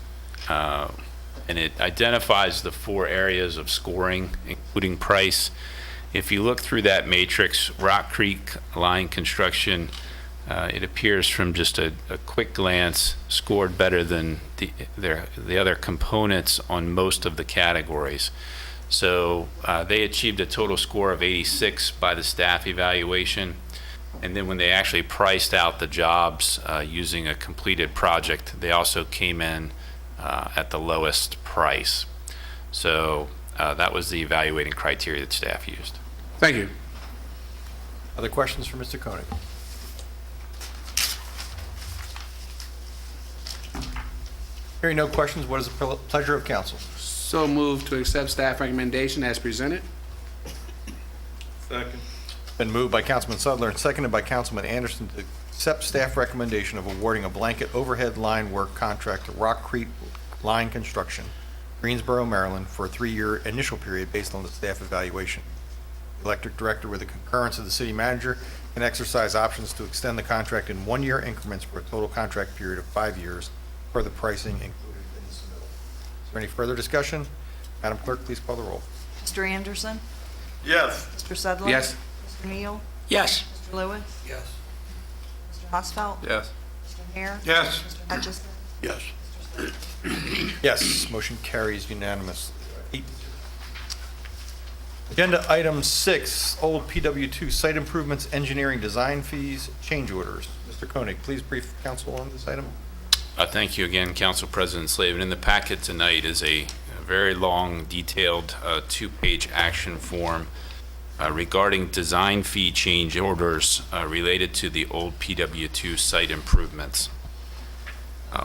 Speaker 16: and it identifies the 4 areas of scoring, including price. If you look through that matrix, Rock Creek Line Construction, it appears from just a quick glance, scored better than the other components on most of the categories. So they achieved a total score of 86 by the staff evaluation. And then when they actually priced out the jobs using a completed project, they also came in at the lowest price. So that was the evaluating criteria that staff used.
Speaker 6: Thank you.
Speaker 1: Other questions for Mr. Koenig? Hearing no questions, what is the pleasure of council?
Speaker 6: So moved to accept staff recommendation as presented.
Speaker 13: Second.
Speaker 1: Been moved by Councilman Sudler and seconded by Councilman Anderson to accept staff recommendation of awarding a blanket overhead line work contract to Rock Creek Line Construction, Greensboro, Maryland, for a 3-year initial period based on the staff evaluation. The electric director, with the concurrence of the city manager, can exercise options to extend the contract in 1-year increments for a total contract period of 5 years per the pricing included in the submittal. Is there any further discussion? Madam Clerk, please call the roll.
Speaker 9: Mr. Anderson?
Speaker 13: Yes.
Speaker 9: Mr. Sudler?
Speaker 6: Yes.
Speaker 9: Mr. Neal?
Speaker 11: Yes.
Speaker 9: Mr. Lewis?
Speaker 13: Yes.
Speaker 9: Mr. Hosfeld?
Speaker 13: Yes.
Speaker 9: Mr. Hare?
Speaker 13: Yes.
Speaker 9: Mr. Hutchison?
Speaker 4: Yes.
Speaker 1: Yes, motion carries unanimously. Agenda item 6, old PW2 site improvements, engineering design fees, change orders. Mr. Koenig, please brief council on this item.
Speaker 16: Thank you again, Council President Slavin. In the packet tonight is a very long, detailed 2-page action form regarding design fee change orders related to the old PW2 site improvements.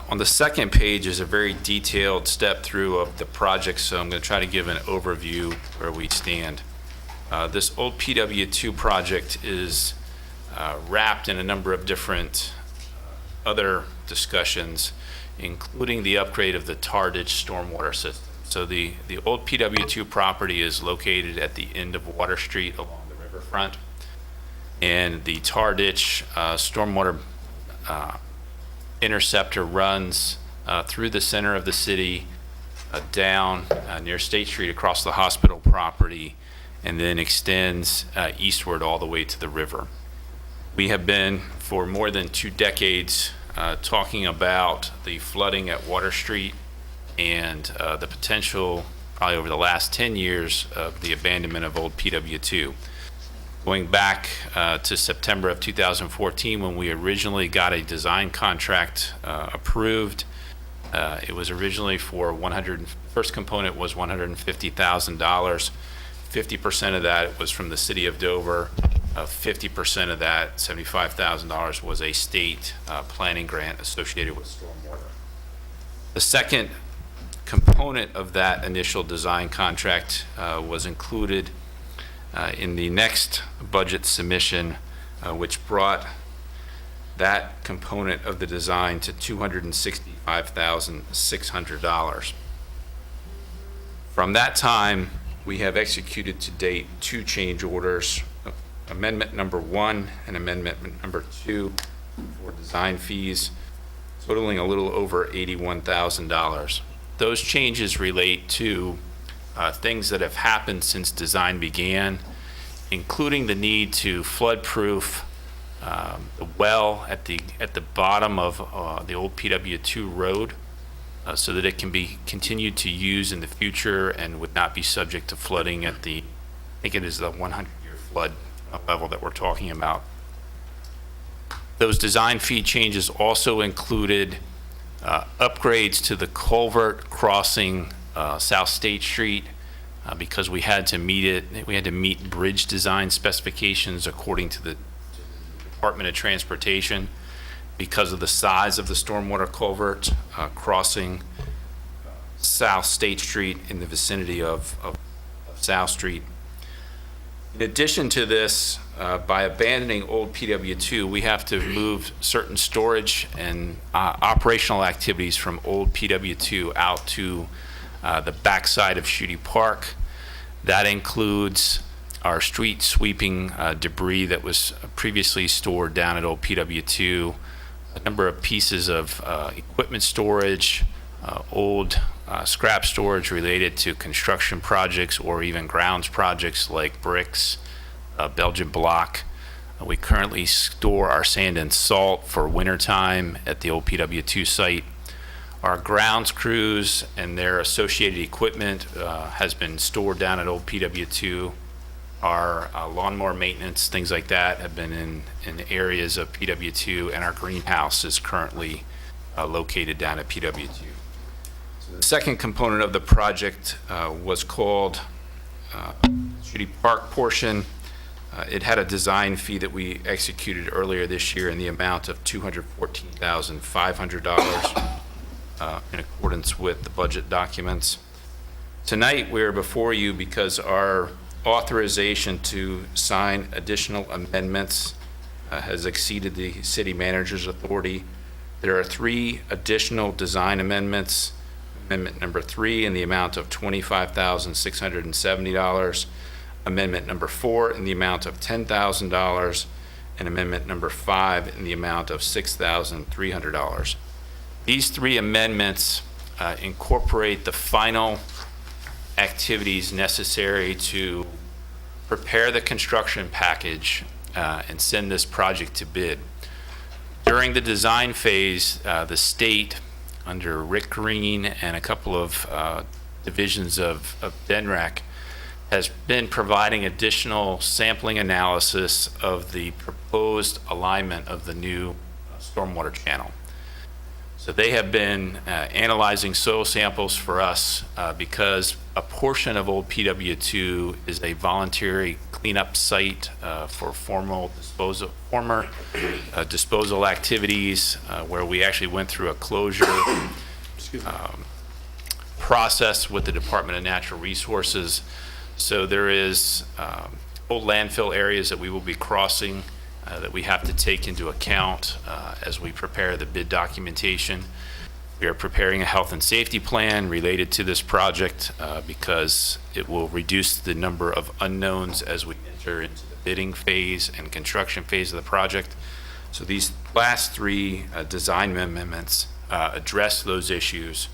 Speaker 16: On the second page is a very detailed step through of the project, so I'm going to try to give an overview where we stand. This old PW2 project is wrapped in a number of different other discussions, including the upgrade of the tar ditch stormwater system. So the old PW2 property is located at the end of Water Street along the riverfront, and the tar ditch stormwater interceptor runs through the center of the city, down near State Street across the hospital property, and then extends eastward all the way to the river. We have been, for more than 2 decades, talking about the flooding at Water Street and the potential, probably over the last 10 years, of the abandonment of old PW2. Going back to September of 2014, when we originally got a design contract approved, it was originally for first component was $150,000. 50% of that was from the city of Dover. 50% of that, $75,000, was a state planning grant associated with stormwater. The second component of that initial design contract was included in the next budget submission, which brought that component of the design to $265,600. From that time, we have executed to date 2 change orders, amendment number 1 and amendment number 2 for design fees, totaling a little over $81,000. Those changes relate to things that have happened since design began, including the need to flood-proof the well at the bottom of the old PW2 road, so that it can be continued to use in the future and would not be subject to flooding at I think it is the 100-year flood level that we're talking about. Those design fee changes also included upgrades to the culvert crossing South State Street because we had to meet bridge design specifications according to the Department of Transportation because of the size of the stormwater culvert crossing South State Street in the vicinity of South Street. In addition to this, by abandoning old PW2, we have to move certain storage and operational activities from old PW2 out to the backside of Schutte Park. That includes our street sweeping debris that was previously stored down at old PW2, a number of pieces of equipment storage, old scrap storage related to construction projects or even grounds projects like bricks, Belgian block. We currently store our sand and salt for wintertime at the old PW2 site. Our grounds crews and their associated equipment has been stored down at old PW2. Our lawnmower maintenance, things like that, have been in areas of PW2, and our greenhouse is currently located down at PW2. So the second component of the project was called Schutte Park portion. It had a design fee that we executed earlier this year in the amount of $214,500 in accordance with the budget documents. Tonight, we're before you because our authorization to sign additional amendments has exceeded the city manager's authority. There are 3 additional design amendments. Amendment number 3 in the amount of $25,670. Amendment number 4 in the amount of $10,000. And amendment number 5 in the amount of $6,300. These 3 amendments incorporate the final activities necessary to prepare the construction package and send this project to bid. During the design phase, the state, under Rick Green and a couple of divisions of DNRAC, has been providing additional sampling analysis of the proposed alignment of the new stormwater channel. So they have been analyzing soil samples for us because a portion of old PW2 is a voluntary cleanup site for former disposal activities where we actually went through a closure process with the Department of Natural Resources. So there is old landfill areas that we will be crossing that we have to take into account as we prepare the bid documentation. We are preparing a health and safety plan related to this project because it will reduce the number of unknowns as we enter into the bidding phase and construction phase of the project. So these last 3 design amendments address those issues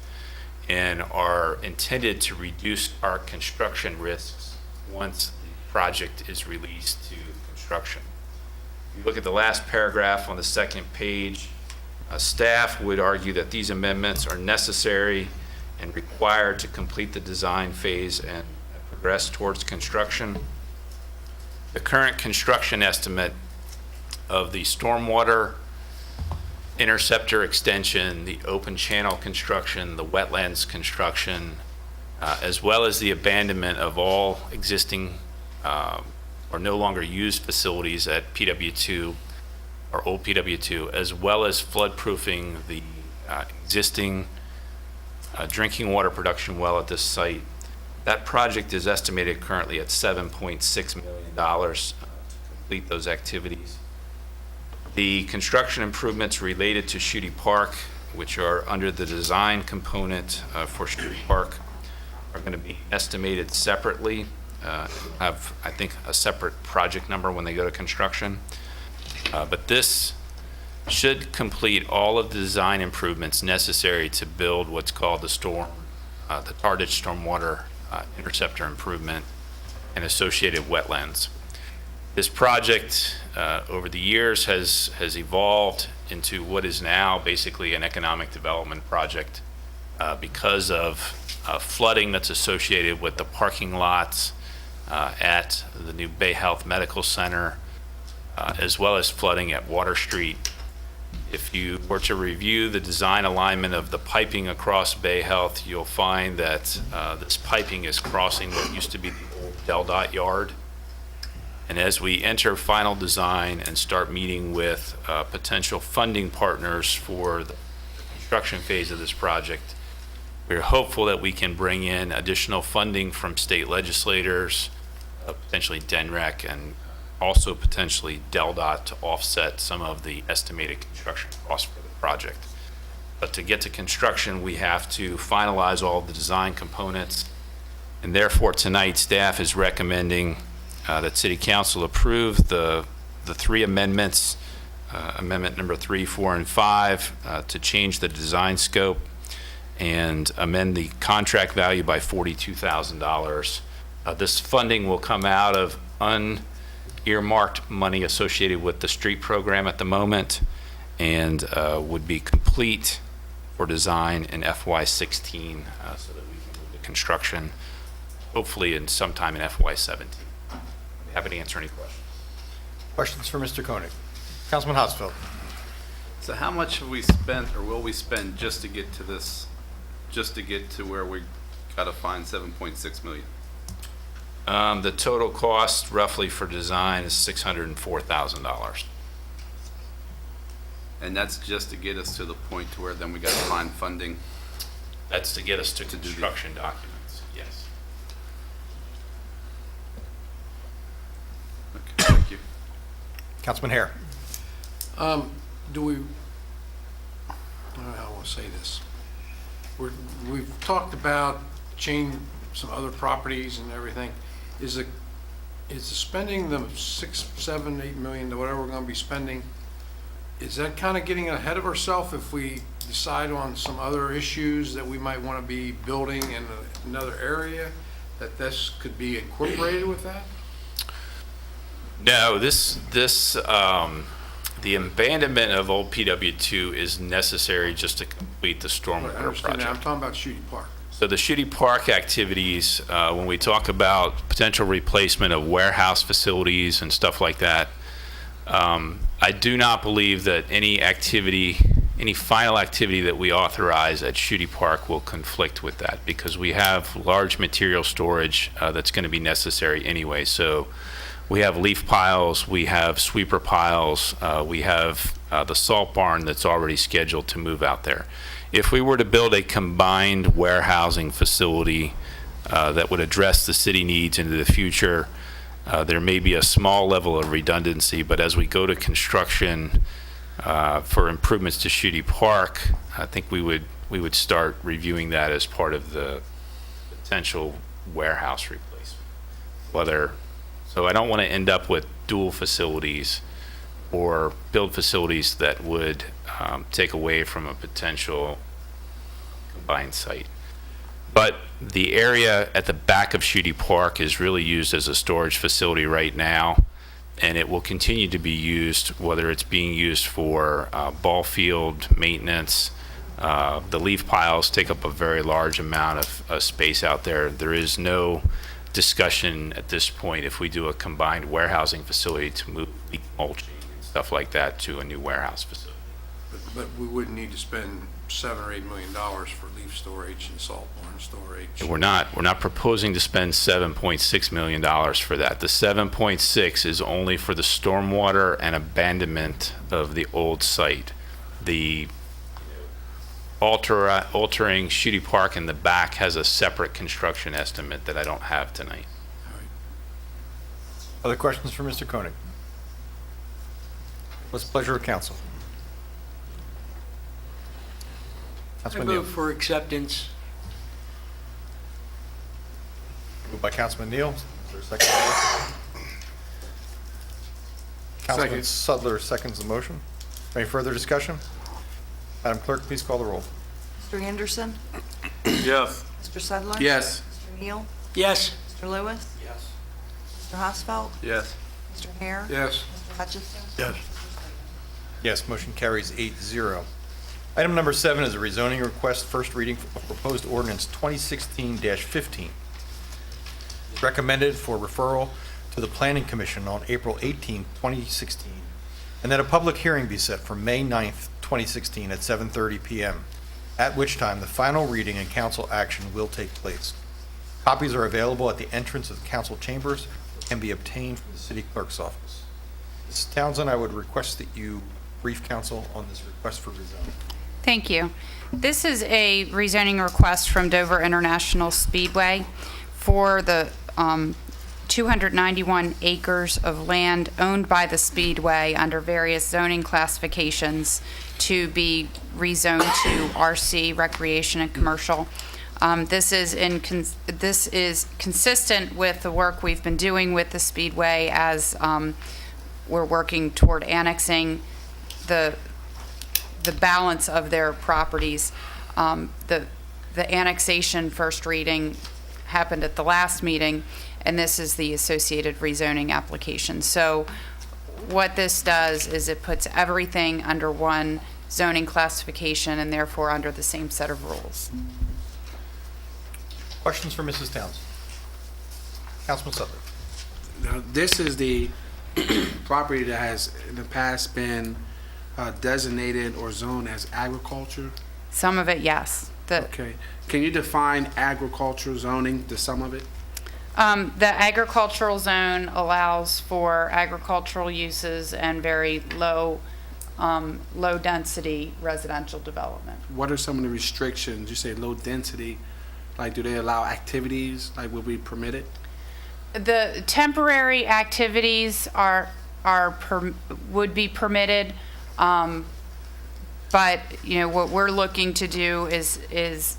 Speaker 16: and are intended to reduce our construction risks once the project is released to construction. If you look at the last paragraph on the second page, staff would argue that these amendments are necessary and required to complete the design phase and progress towards construction. The current construction estimate of the stormwater interceptor extension, the open channel construction, the wetlands construction, as well as the abandonment of all existing or no longer used facilities at PW2 or old PW2, as well as flood-proofing the existing drinking water production well at this site. That project is estimated currently at $7.6 million to complete those activities. The construction improvements related to Schutte Park, which are under the design component for Schutte Park, are going to be estimated separately. Have, I think, a separate project number when they go to construction. But this should complete all of the design improvements necessary to build what's called the Tardich Stormwater Interceptor Improvement and associated wetlands. This project, over the years, has evolved into what is now basically an economic development project because of flooding that's associated with the parking lots at the new Bay Health Medical Center, as well as flooding at Water Street. If you were to review the design alignment of the piping across Bay Health, you'll find that this piping is crossing what used to be the old Del Dot yard. And as we enter final design and start meeting with potential funding partners for the construction phase of this project, we're hopeful that we can bring in additional funding from state legislators, potentially DENREC and also potentially DELDOT to offset some of the estimated construction costs for the project. But to get to construction, we have to finalize all the design components, and therefore tonight staff is recommending that City Council approve the three amendments, amendment number 3, 4, and 5, to change the design scope and amend the contract value by $42,000. This funding will come out of unearmarked money associated with the street program at the moment, and would be complete for design in FY16, so that we can move to construction, hopefully in sometime in FY17. Happy to answer any questions.
Speaker 1: Questions for Mr. Koenig? Councilman Hosfeld.
Speaker 15: So how much have we spent or will we spend just to get to this, just to get to where we got to find 7.6 million?
Speaker 16: The total cost roughly for design is $604,000.
Speaker 15: And that's just to get us to the point to where then we got to find funding.
Speaker 16: That's to get us to construction documents, yes.
Speaker 15: Okay, thank you.
Speaker 1: Councilman Hare.
Speaker 3: Do we, I don't know how I want to say this. We've talked about some other properties and everything. Is the spending the 6, 7, 8 million, whatever we're going to be spending, is that kind of getting ahead of ourselves if we decide on some other issues that we might want to be building in another area, that this could be incorporated with that?
Speaker 16: No, the abandonment of old PW2 is necessary just to complete the
Speaker 3: I
Speaker 16: stormwater
Speaker 3: understand that.
Speaker 16: project.
Speaker 3: I'm talking about Shooting Park.
Speaker 16: So the Shooty Park activities, when we talk about potential replacement of warehouse facilities and stuff like that, I do not believe that any final activity that we authorize at Shooty Park will conflict with that, because we have large material storage that's going to be necessary anyway. So we have leaf piles, we have sweeper piles, we have the salt barn that's already scheduled to move out there. If we were to build a combined warehousing facility that would address the city needs into the future, there may be a small level of redundancy, but as we go to construction for improvements to Shooty Park, I think we would start reviewing that as part of the potential warehouse replacement. So I don't want to end up with dual facilities or build facilities that would take away from a potential combined site. But the area at the back of Shooty Park is really used as a storage facility right now, and it will continue to be used, whether it's being used for ball field maintenance. The leaf piles take up a very large amount of space out there. There is no discussion at this point if we do a combined warehousing facility to move leaf mulching and stuff like that to a new warehouse facility.
Speaker 3: But we wouldn't need to spend $7 or $8 million for leaf storage and salt barn storage.
Speaker 16: We're not proposing to spend $7.6 million for that. The 7.6 is only for the stormwater and abandonment of the old site. The altering Shooty Park in the back has a separate construction estimate that I don't have tonight.
Speaker 1: Other questions for Mr. Koenig? What's the pleasure of council?
Speaker 11: I
Speaker 1: Councilman Neal.
Speaker 11: move for acceptance.
Speaker 1: Moved by Councilman Neal. Is there a second? Councilman Sudler seconds the motion. Any further discussion? Madam Clerk, please call the roll.
Speaker 9: Mr. Anderson?
Speaker 13: Yes.
Speaker 9: Mr. Sedler?
Speaker 6: Yes.
Speaker 9: Mr. Neal?
Speaker 11: Yes.
Speaker 9: Mr. Lewis?
Speaker 3: Yes.
Speaker 9: Mr. Hosfeld?
Speaker 15: Yes.
Speaker 9: Mr. Hare?
Speaker 3: Yes.
Speaker 9: Mr. Hutchison?
Speaker 4: Yes.
Speaker 1: Yes, motion carries 8-0. Item number 7 is a rezoning request, first reading of proposed ordinance 2016-15. Recommended for referral to the Planning Commission on April 18, 2016, and that a public hearing be set for May 9th, 2016 at 7:30 p.m., at which time the final reading and council action will take place. Copies are available at the entrance of the council chambers and can be obtained from the city clerk's office. Mrs. Townsend, I would request that you brief council on this request for rezoning.
Speaker 14: Thank you. This is a rezoning request from Dover International Speedway for the 291 acres of land owned by the Speedway under various zoning classifications to be rezoned to RC, recreation and commercial. This is consistent with the work we've been doing with the Speedway as we're working toward annexing the balance of their properties. The annexation first reading happened at the last meeting, and this is the associated rezoning application. So what this does is it puts everything under one zoning classification and therefore under the same set of rules.
Speaker 1: Questions for Mrs. Townsend? Councilman Sutler.
Speaker 6: Now, this is the property that has in the past been designated or zoned as agriculture.
Speaker 14: Some of it, yes.
Speaker 6: Okay. Can you define agricultural zoning, the sum of it?
Speaker 14: The agricultural zone allows for agricultural uses and very low-density residential development.
Speaker 6: What are some of the restrictions? You say low density. Like, do they allow activities? Like, will be permitted?
Speaker 14: The temporary activities would be permitted, but what we're looking to do is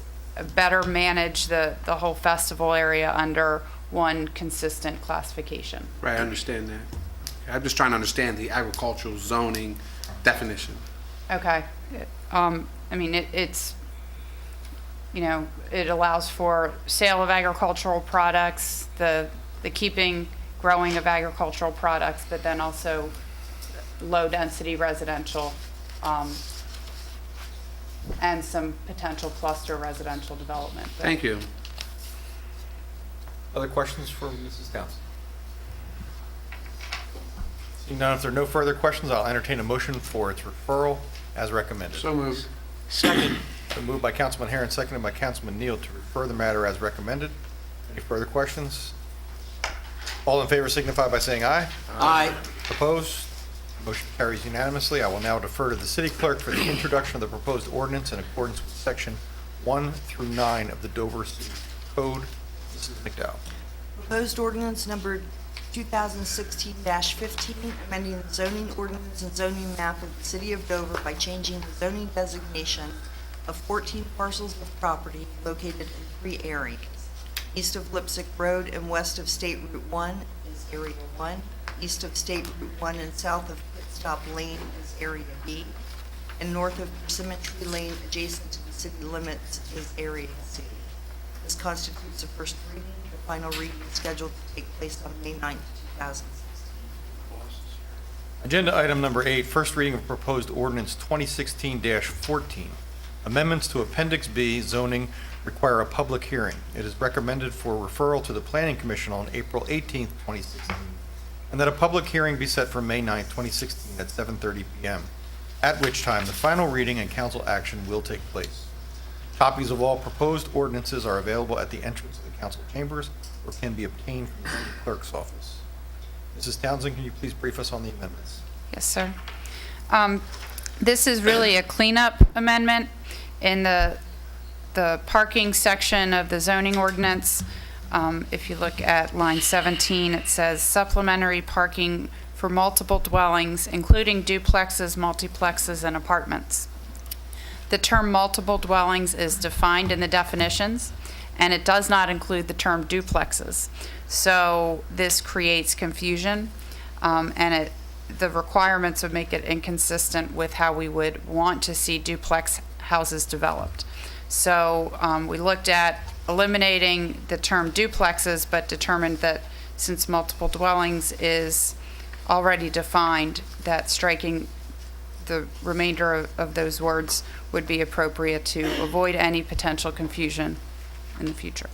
Speaker 14: better manage the whole festival area under one consistent classification.
Speaker 6: Right, I understand that. Okay, I'm just trying to understand the agricultural zoning definition.
Speaker 14: Okay. It allows for sale of agricultural products, the keeping, growing of agricultural products, but then also low-density residential, and some potential cluster residential development.
Speaker 6: Thank you.
Speaker 1: Other questions for Mrs. Townsend? Seeing none, if there are no further questions, I'll entertain a motion for its referral as recommended.
Speaker 6: So moved.
Speaker 11: Second.
Speaker 1: So moved by Councilman Herron, seconded by Councilman Neal to refer the matter as recommended. Any further questions? All in favor signify by saying aye.
Speaker 11: Aye.
Speaker 1: Opposed? Motion carries unanimously. I will now defer to the city clerk for the introduction of the proposed ordinance in accordance with section 1 through 9 of the Dover City Code. Mrs. McDowell.
Speaker 9: Proposed ordinance number 2016-15, amending the zoning ordinance and zoning map of the city of Dover by changing the zoning designation of 14 parcels of property located in 3 areas. East of Lipsick Road and west of State Route 1 is Area 1. East of State Route 1 and south of Pit Stop Lane is Area B. And north of Cemetery Lane, adjacent to the city limits, is Area C. This constitutes the first reading. The final reading is scheduled to take place on May 9th, 2016.
Speaker 1: Agenda item number 8, first reading of proposed ordinance 2016-14. Amendments to Appendix B zoning require a public hearing. It is recommended for referral to the Planning Commission on April 18th, 2016, and that a public hearing be set for May 9th, 2016 at 7:30 p.m., at which time the final reading and council action will take place. Copies of all proposed ordinances are available at the entrance of the council chambers or can be obtained from the city clerk's office. Mrs. Townsend, can you please brief us on the amendments?
Speaker 14: Yes, sir. This is really a cleanup amendment in the parking section of the zoning ordinance. If you look at line 17, it says supplementary parking for multiple dwellings, including duplexes, multiplexes, and apartments. The term multiple dwellings is defined in the definitions, and it does not include the term duplexes. So this creates confusion, and the requirements would make it inconsistent with how we would want to see duplex houses developed. So we looked at eliminating the term duplexes, but determined that since multiple dwellings is already defined, that striking the remainder of those words would be appropriate to avoid any potential confusion in the future.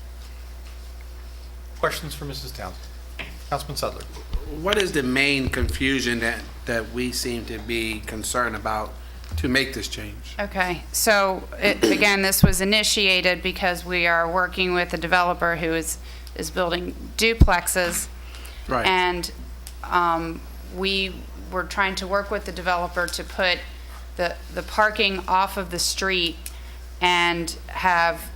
Speaker 1: Questions for Mrs. Townsend? Councilman Sudler.
Speaker 6: What is the main confusion that we seem to be concerned about to make this change?
Speaker 14: Okay, so again, this was initiated because we are working with a developer who is building duplexes.
Speaker 6: Right.
Speaker 14: And we were trying to work with the developer to put the parking off of the street and have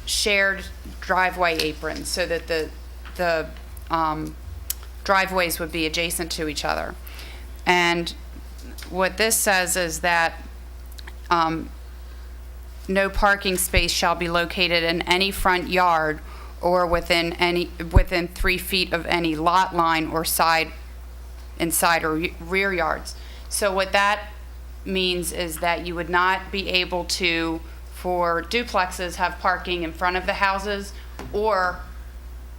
Speaker 14: shared driveway aprons so that the driveways would be adjacent to each other. And what this says is that no parking space shall be located in any front yard or within 3 feet of any lot line or inside or rear yards. So what that means is that you would not be able to, for duplexes, have parking in front of the houses or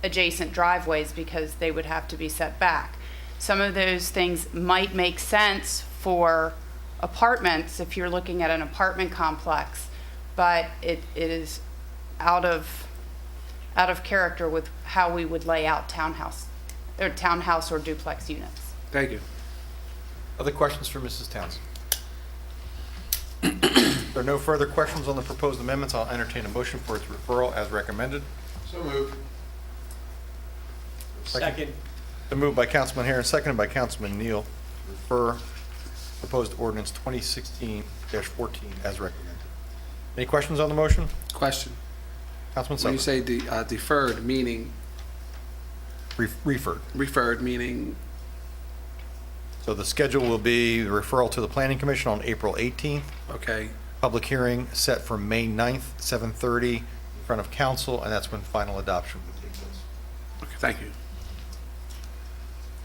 Speaker 14: adjacent driveways because they would have to be set back. Some of those things might make sense for apartments if you're looking at an apartment complex, but it is out of character with how we would lay out townhouse or duplex units.
Speaker 6: Thank you.
Speaker 1: Other questions for Mrs. Townsend? If there are no further questions on the proposed amendments, I'll entertain a motion for its referral as recommended.
Speaker 3: So moved.
Speaker 2: Second.
Speaker 1: Been moved by Councilman Hare and seconded by Councilman Neal. Refer proposed ordinance 2016-14 as recommended. Any questions on the motion?
Speaker 6: Question.
Speaker 1: Councilman
Speaker 6: When you
Speaker 1: Sutton.
Speaker 6: say deferred, meaning?
Speaker 1: Referred.
Speaker 6: Referred, meaning?
Speaker 1: So the schedule will be the referral to the Planning Commission on April 18th.
Speaker 6: Okay.
Speaker 1: Public hearing set for May 9th, 7:30 in front of council, and that's when final adoption will take place.
Speaker 6: Okay, thank you.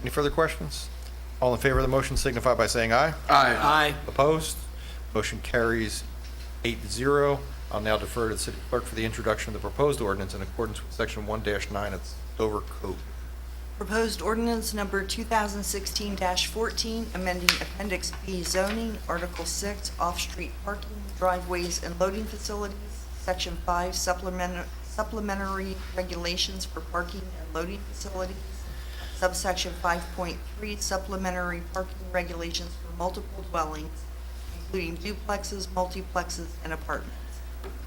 Speaker 1: Any further questions? All in favor of the motion signify by saying aye.
Speaker 6: Aye.
Speaker 11: Aye.
Speaker 1: Opposed? Motion carries 8-0. I'll now defer to the city clerk for the introduction of the proposed ordinance in accordance with section 1-9 of the Dover Code.
Speaker 9: Proposed ordinance number 2016-14, amending Appendix B zoning, Article 6, off-street parking, driveways, and loading facilities, Section 5, supplementary regulations for parking and loading facilities, subsection 5.3, supplementary parking regulations for multiple dwellings, including duplexes, multiplexes, and apartments.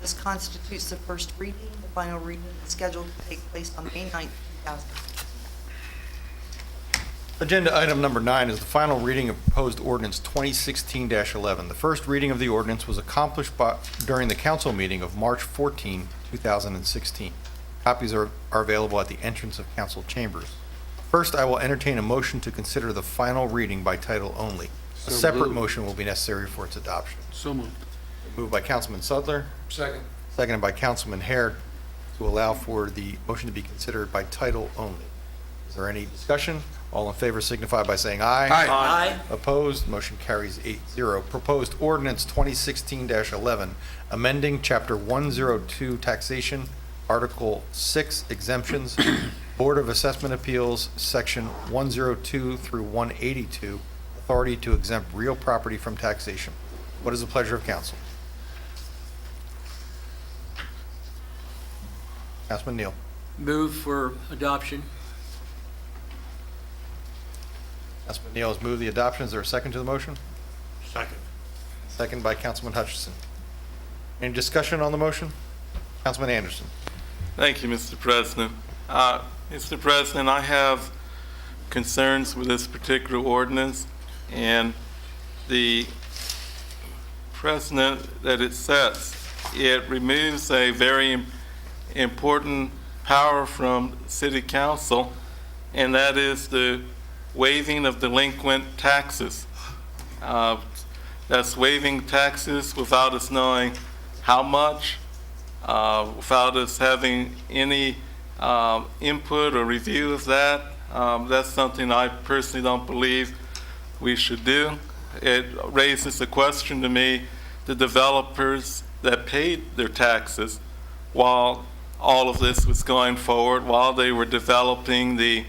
Speaker 9: This constitutes the first reading. The final reading is scheduled to take place on May 9th, 2016.
Speaker 1: Agenda item number 9 is the final reading of proposed ordinance 2016-11. The first reading of the ordinance was accomplished during the council meeting of March 14, 2016. Copies are available at the entrance of council chambers. First, I will entertain a motion to consider the final reading by title only. A
Speaker 6: So
Speaker 1: separate
Speaker 6: moved.
Speaker 1: motion will be necessary for its adoption.
Speaker 6: So moved.
Speaker 1: Moved by Councilman Sudler,
Speaker 3: Second.
Speaker 1: seconded by Councilman Hare to allow for the motion to be considered by title only. Is there any discussion? All in favor signify by saying aye.
Speaker 11: Aye.
Speaker 1: Opposed, motion carries 8-0. Proposed ordinance 2016-11, amending Chapter 102 Taxation, Article 6 Exemptions, Board of Assessment Appeals, Section 102 through 182, authority to exempt real property from taxation. What is the pleasure of council? Councilman Neal.
Speaker 11: Move for adoption.
Speaker 1: Councilman Neal has moved the adoption. Is there a second to the motion?
Speaker 4: Second.
Speaker 1: Second by Councilman Hutchison. Any discussion on the motion? Councilman Anderson.
Speaker 13: Thank you, Mr. President. Mr. President, I have concerns with this particular ordinance and the precedent that it sets. It removes a very important power from City Council, and that is the waiving of delinquent taxes. That's waiving taxes without us knowing how much, without us having any input or review of that. That's something I personally don't believe we should do. It raises the question to me, the developers that paid their taxes while all of this was going forward, while they were developing their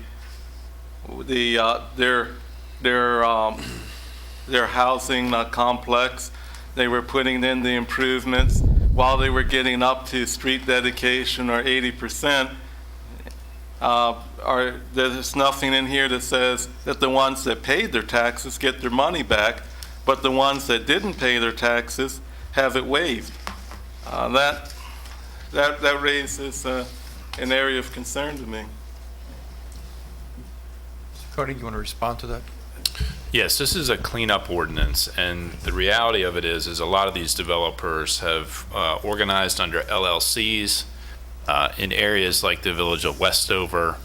Speaker 13: housing complex, they were putting in the improvements while they were getting up to street dedication or 80%. There's nothing in here that says that the ones that paid their taxes get their money back, but the ones that didn't pay their taxes have it waived. That raises an area of concern to me.
Speaker 1: Cody, you want to respond to that?
Speaker 16: Yes, this is a cleanup ordinance, and the reality of it is a lot of these developers have organized under LLCs in areas like the village of Westover,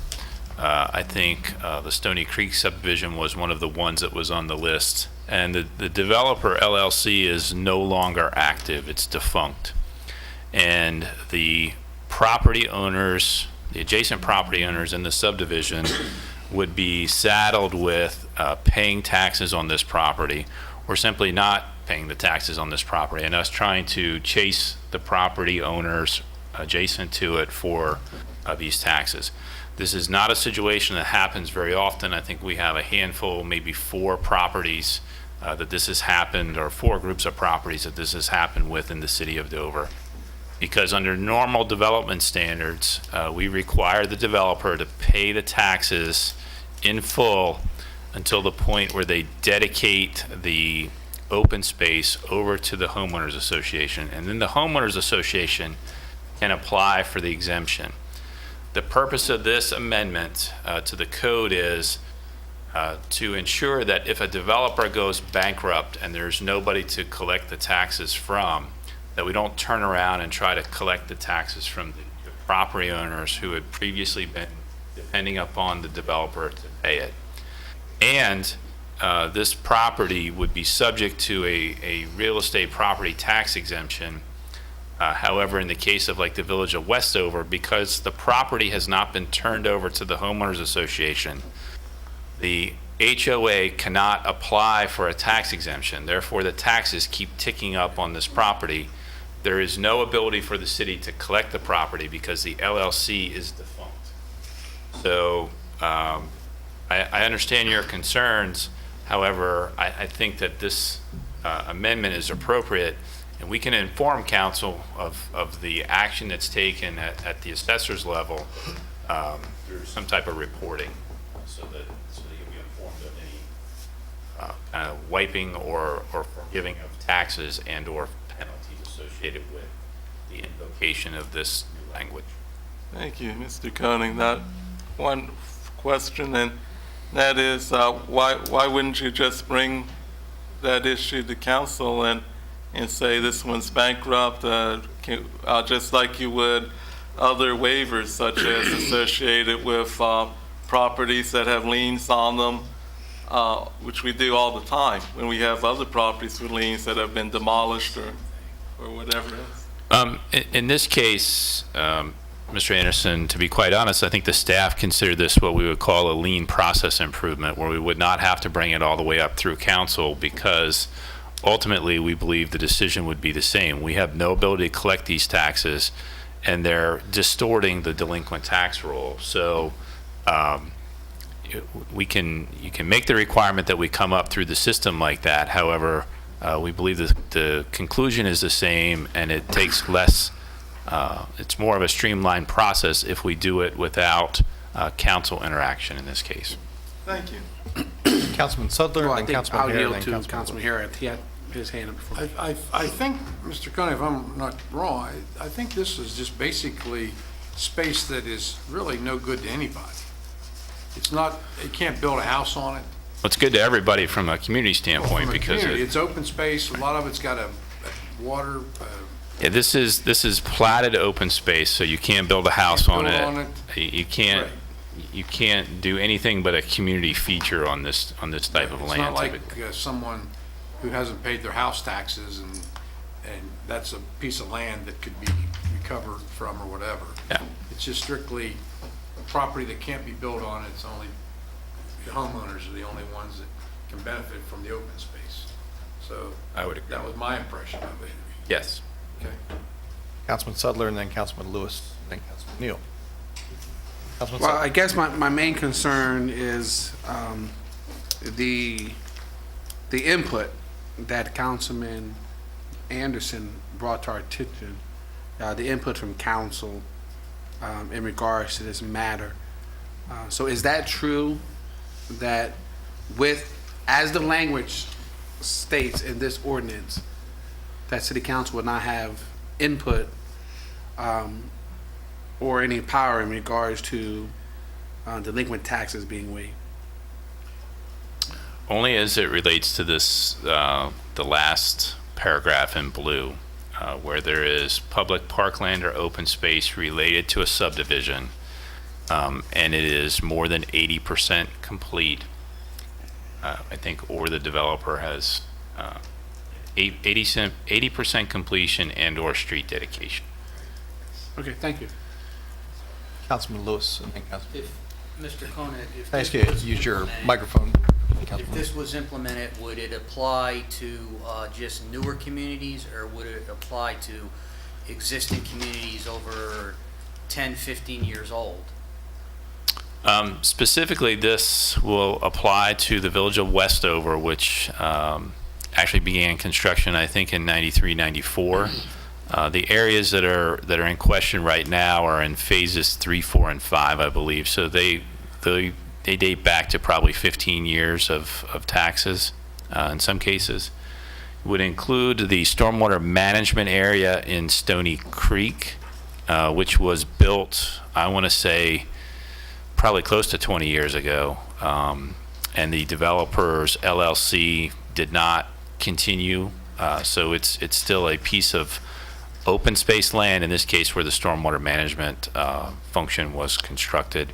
Speaker 16: I think the Stony Creek subdivision was one of the ones that was on the list. And the developer LLC is no longer active, it's defunct. And the property owners, the adjacent property owners in the subdivision would be saddled with paying taxes on this property, or simply not paying the taxes on this property, and us trying to chase the property owners adjacent to it for these taxes. This is not a situation that happens very often. I think we have a handful, maybe 4 properties that this has happened, or 4 groups of properties that this has happened with in the city of Dover. Because under normal development standards, we require the developer to pay the taxes in full until the point where they dedicate the open space over to the homeowners association, and then the homeowners association can apply for the exemption. The purpose of this amendment to the code is to ensure that if a developer goes bankrupt and there's nobody to collect the taxes from, that we don't turn around and try to collect the taxes from the property owners who had previously been depending upon the developer to pay it. And this property would be subject to a real estate property tax exemption. However, in the case of like the Village of Westover, because the property has not been turned over to the homeowners association, the HOA cannot apply for a tax exemption. Therefore, the taxes keep ticking up on this property. There is no ability for the city to collect the property because the LLC is defunct. So I understand your concerns. However, I think that this amendment is appropriate, and we can inform council of the action that's taken at the assessor's level through some type of reporting, so that you'll be informed of any kind of wiping or forgiving of taxes and or penalties associated with the invocation of this new language.
Speaker 13: Thank you, Mr. Koenig. That one question, and that is, why wouldn't you just bring that issue to council and say this one's bankrupt, just like you would other waivers, such as associated with properties that have liens on them, which we do all the time when we have other properties with liens that have been demolished or whatever else.
Speaker 16: In this case, Mr. Anderson, to be quite honest, I think the staff considered this what we would call a lien process improvement, where we would not have to bring it all the way up through council, because ultimately we believe the decision would be the same. We have no ability to collect these taxes, and they're distorting the delinquent tax roll. So you can make the requirement that we come up through the system like that. However, we believe that the conclusion is the same, and it takes less. It's more of a streamlined process if we do it without council interaction in this case.
Speaker 13: Thank you.
Speaker 1: Councilman Sudler,
Speaker 6: Well, I
Speaker 1: then
Speaker 6: think
Speaker 1: Councilman
Speaker 6: I'll
Speaker 1: Hare,
Speaker 6: yield
Speaker 1: then
Speaker 6: to
Speaker 1: Councilman
Speaker 6: Councilman Harris. He had his hand up before.
Speaker 3: I think, Mr. Koenig, if I'm not wrong, I think this is just basically space that is really no good to anybody. It's not, you can't build a house on it.
Speaker 16: Well, it's good to everybody from a community standpoint,
Speaker 3: From a
Speaker 16: because
Speaker 3: community, it's open space, a lot of it's got a water,
Speaker 16: yeah, this is platted open space, so you can't build a house on
Speaker 3: build
Speaker 16: it.
Speaker 3: on it.
Speaker 16: You can't you can't do anything but a community feature on this type of
Speaker 3: it's
Speaker 16: land.
Speaker 3: not like
Speaker 16: typically.
Speaker 3: someone who hasn't paid their house taxes and that's a piece of land that could be recovered from or whatever.
Speaker 16: Yeah.
Speaker 3: It's just strictly property that can't be built on. It's only the homeowners are the only ones that can benefit from the open space. So
Speaker 16: I would agree.
Speaker 3: that was my impression of it.
Speaker 16: Yes.
Speaker 3: Okay.
Speaker 1: Councilman Sudler, and then Councilman Lewis, then Councilman Neal. Councilman
Speaker 6: Well,
Speaker 1: Sudler.
Speaker 6: I guess my main concern is the input that Councilman Anderson brought to our attention, the input from council in regards to this matter. So is that true that as the language states in this ordinance, that city council would not have input or any power in regards to delinquent taxes being waived?
Speaker 16: Only as it relates to this, the last paragraph in blue, where there is public parkland or open space related to a subdivision, and it is more than 80% complete, I think, or the developer has 80% completion and/or street dedication.
Speaker 6: Okay, thank you.
Speaker 1: Councilman Lewis, and then Councilman.
Speaker 17: Mr. Koenig, if
Speaker 1: Can I ask
Speaker 17: this
Speaker 1: you
Speaker 17: was
Speaker 1: to use your
Speaker 17: implemented-
Speaker 1: microphone?
Speaker 17: If
Speaker 1: Councilman?
Speaker 17: this was implemented, would it apply to just newer communities, or would it apply to existing communities over 10, 15 years old?
Speaker 16: Specifically, this will apply to the village of Westover, which actually began construction, I think, in 93, 94. The areas that are in question right now are in phases 3, 4, and 5, I believe. So they date back to probably 15 years of taxes in some cases. Would include the stormwater management area in Stony Creek, which was built, I want to say, probably close to 20 years ago. And the developers LLC did not continue, so it's still a piece of open space land, in this case where the stormwater management function was constructed.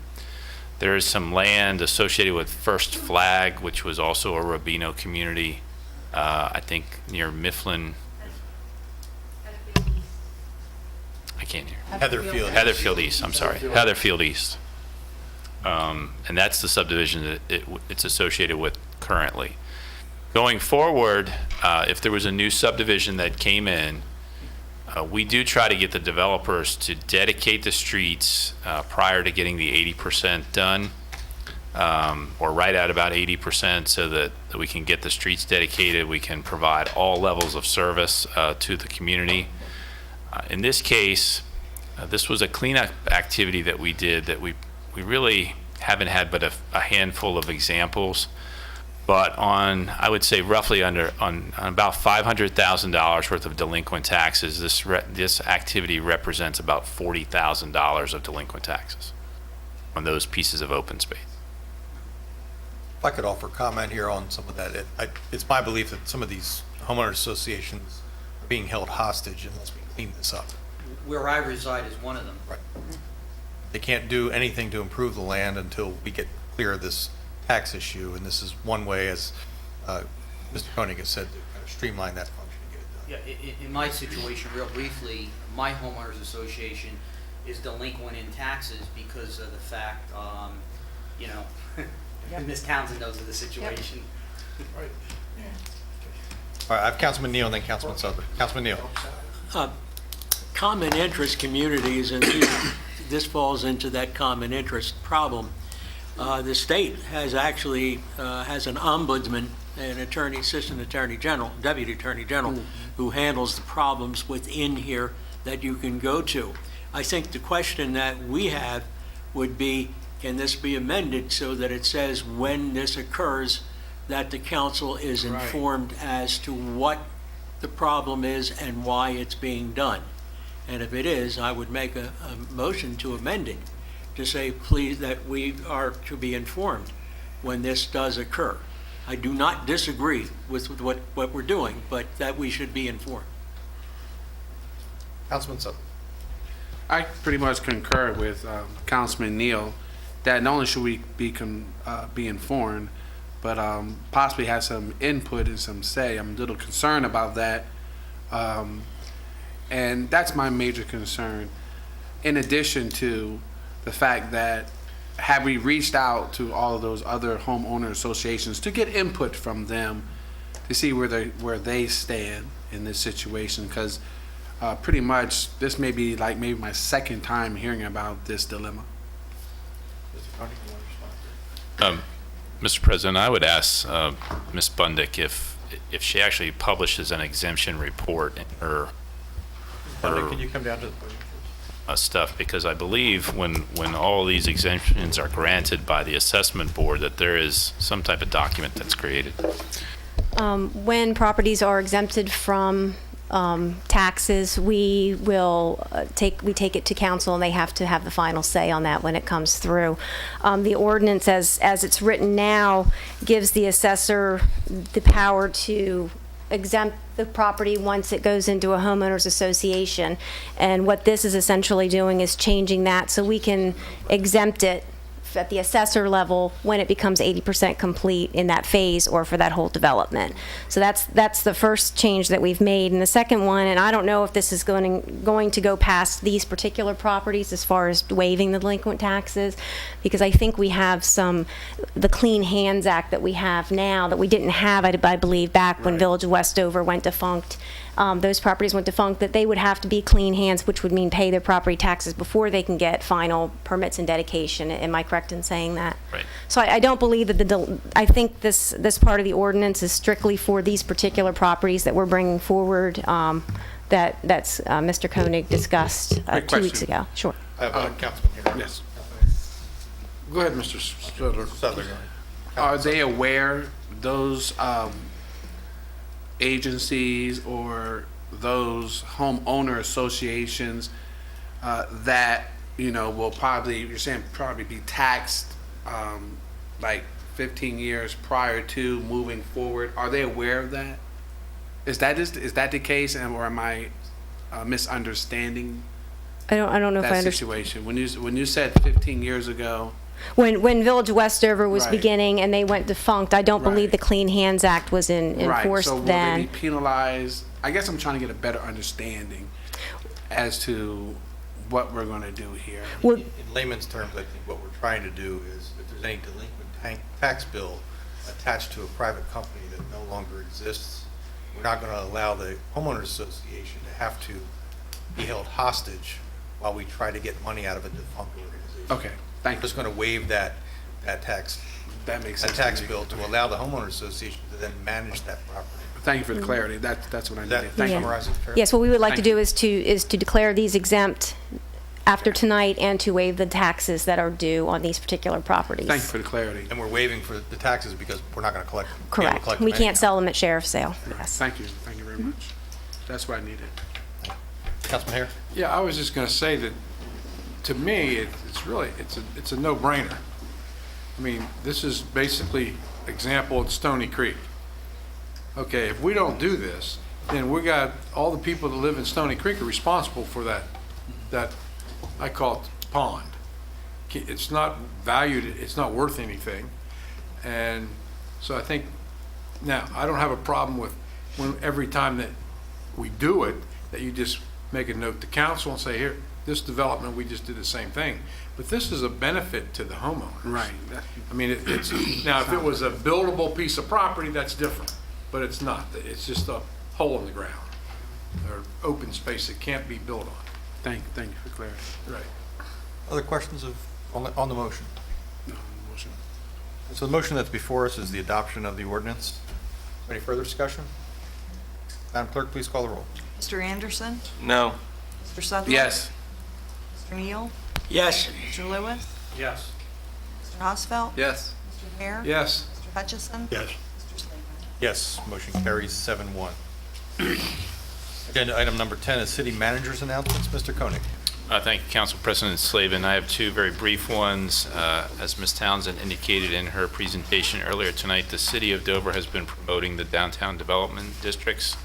Speaker 16: There is some land associated with First Flag, which was also a Rubino community, I think near Mifflin. I can't hear.
Speaker 1: Heatherfield.
Speaker 16: Heatherfield East, I'm sorry. Heatherfield East. And that's the subdivision that it's associated with currently. Going forward, if there was a new subdivision that came in, we do try to get the developers to dedicate the streets prior to getting the 80% done, or right at about 80%, so that we can get the streets dedicated. We can provide all levels of service to the community. In this case, this was a cleanup activity that we did that we really haven't had but a handful of examples. But on, I would say, roughly on about $500,000 worth of delinquent taxes, this activity represents about $40,000 of delinquent taxes on those pieces of open space.
Speaker 1: If I could offer comment here on some of that, it's my belief that some of these homeowners associations are being held hostage unless we clean this up.
Speaker 17: Where I reside is one of them.
Speaker 1: Right. They can't do anything to improve the land until we get clear of this tax issue, and this is one way, as Mr. Koenig has said, to kind of streamline that function and get it done.
Speaker 17: Yeah, in my situation, real briefly, my homeowners association is delinquent in taxes because of the fact, you know, Ms. Townsend knows of the situation.
Speaker 1: Right. All right, I have Councilman Neal and then Councilman Sudler. Councilman Neal.
Speaker 11: Common interest communities, and this falls into that common interest problem. The state has actually has an ombudsman, an attorney, assistant attorney general, deputy attorney general, who handles the problems within here that you can go to. I think the question that we have would be, can this be amended so that it says when this occurs, that the council is informed as to what the problem is and why it's being done? And if it is, I would make a motion to amend it, to say, please, that we are to be informed when this does occur. I do not disagree with what we're doing, but that we should be informed.
Speaker 1: Councilman Sudler.
Speaker 6: I pretty much concur with Councilman Neal that not only should we be informed, but possibly have some input and some say. I'm a little concerned about that, and that's my major concern. In addition to the fact that, have we reached out to all of those other homeowner associations to get input from them to see where they stand in this situation? Because pretty much this may be like maybe my second time hearing about this dilemma.
Speaker 16: Mr. President, I would ask Ms. Bundick if she actually publishes an exemption report in her
Speaker 1: Can you come down to the podium?
Speaker 16: Stuff, because I believe when all these exemptions are granted by the assessment board, that there is some type of document that's created.
Speaker 7: When properties are exempted from taxes, we take it to council, and they have to have the final say on that when it comes through. The ordinance, as it's written now, gives the assessor the power to exempt the property once it goes into a homeowners association. And what this is essentially doing is changing that so we can exempt it at the assessor level when it becomes 80% complete in that phase or for that whole development. So that's the first change that we've made. And the second one, and I don't know if this is going to go past these particular properties as far as waiving the delinquent taxes, because I think we have the Clean Hands Act that we have now that we didn't have, I believe, back when Village of Westover went defunct. Those properties went defunct, that they would have to be clean hands, which would mean pay their property taxes before they can get final permits and dedication. Am I correct in saying that?
Speaker 16: Right.
Speaker 7: So I don't believe that I think this part of the ordinance is strictly for these particular properties that we're bringing forward, that's Mr. Koenig discussed
Speaker 6: Quick
Speaker 7: 2 weeks
Speaker 6: question.
Speaker 7: ago. Sure.
Speaker 1: I have a councilman here.
Speaker 6: Yes.
Speaker 3: Go ahead, Mr. Sutler.
Speaker 1: Sutler, go ahead.
Speaker 6: Are they aware, those agencies or those homeowner associations that, will probably, you're saying probably be taxed like 15 years prior to moving forward? Are they aware of that? Is that the case, or am I misunderstanding
Speaker 7: I don't know if I
Speaker 6: that
Speaker 7: understand.
Speaker 6: situation? When you said 15 years ago,
Speaker 7: When Village of Westover was
Speaker 6: Right.
Speaker 7: beginning and they went defunct, I don't believe the Clean Hands Act was enforced
Speaker 6: so will
Speaker 7: then.
Speaker 6: they be penalized? I guess I'm trying to get a better understanding as to what we're going to do here.
Speaker 7: Well,
Speaker 1: In layman's terms, I think what we're trying to do is, if there's any delinquent tax bill attached to a private company that no longer exists, we're not going to allow the homeowners association to have to be held hostage while we try to get money out of a defunct organization.
Speaker 6: Okay, thank
Speaker 1: We're
Speaker 6: you.
Speaker 1: just going to waive that tax,
Speaker 6: That makes
Speaker 1: that
Speaker 6: sense.
Speaker 1: tax
Speaker 6: to me.
Speaker 1: bill to allow the homeowners association to then manage that property.
Speaker 6: Thank you for the clarity. That's what I
Speaker 1: Does that
Speaker 6: needed. Thank you.
Speaker 1: summarize it fair?
Speaker 7: Yes, what we would like to
Speaker 6: Thank
Speaker 7: do is to declare these exempt after tonight and to waive the taxes that are due on these particular properties.
Speaker 6: Thank you for the clarity.
Speaker 1: And we're waiving for the taxes because we're not going to collect them.
Speaker 7: Correct. We can't sell them at sheriff's sale. Yes.
Speaker 6: Thank you. Thank you very much. That's what I needed.
Speaker 1: Councilman Hare?
Speaker 3: Yeah, I was just going to say that, to me, it's a no-brainer. I mean, this is basically example at Stony Creek. Okay, if we don't do this, then we got, all the people that live in Stony Creek are responsible for that, I call it pond. It's not valued, it's not worth anything. And so I think, now, I don't have a problem with every time that we do it, that you just make a note to council and say, here, this development, we just did the same thing. But this is a benefit to the homeowner.
Speaker 6: Right.
Speaker 3: I mean, it's, now, if it was a buildable piece of property, that's different, but it's not. It's just a hole in the ground, or open space that can't be built on.
Speaker 6: Thank you for clarity.
Speaker 3: Right.
Speaker 1: Other questions on the motion?
Speaker 6: No, motion.
Speaker 1: So the motion that's before us is the adoption of the ordinance. Any further discussion? Madam Clerk, please call the roll.
Speaker 9: Mr. Anderson?
Speaker 13: No.
Speaker 9: Mr. Sutherland?
Speaker 6: Yes.
Speaker 9: Mr. Neal?
Speaker 11: Yes.
Speaker 9: Mr. Lewis?
Speaker 3: Yes.
Speaker 9: Mr. Hosfeld?
Speaker 15: Yes.
Speaker 9: Mr. Hare?
Speaker 3: Yes.
Speaker 9: Mr. Hutchison?
Speaker 4: Yes.
Speaker 9: Mr. Slavin?
Speaker 1: Yes, motion carries 7-1. Agenda item number 10 is city manager's announcements. Mr. Koenig.
Speaker 16: Thank you, Council President Slavin. I have two very brief ones. As Ms. Townsend indicated in her presentation earlier tonight, the City of Dover has been promoting the downtown development districts.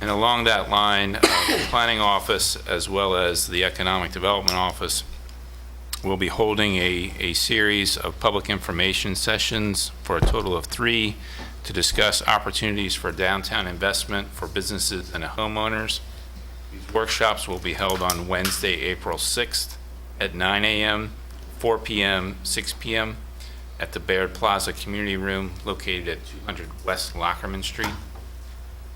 Speaker 16: And along that line, the Planning Office as well as the Economic Development Office will be holding a series of public information sessions for a total of 3 to discuss opportunities for downtown investment for businesses and homeowners. These workshops will be held on Wednesday, April 6th at 9 a.m., 4 p.m., 6 p.m. at the Baird Plaza Community Room located at 200 West Lockerman Street.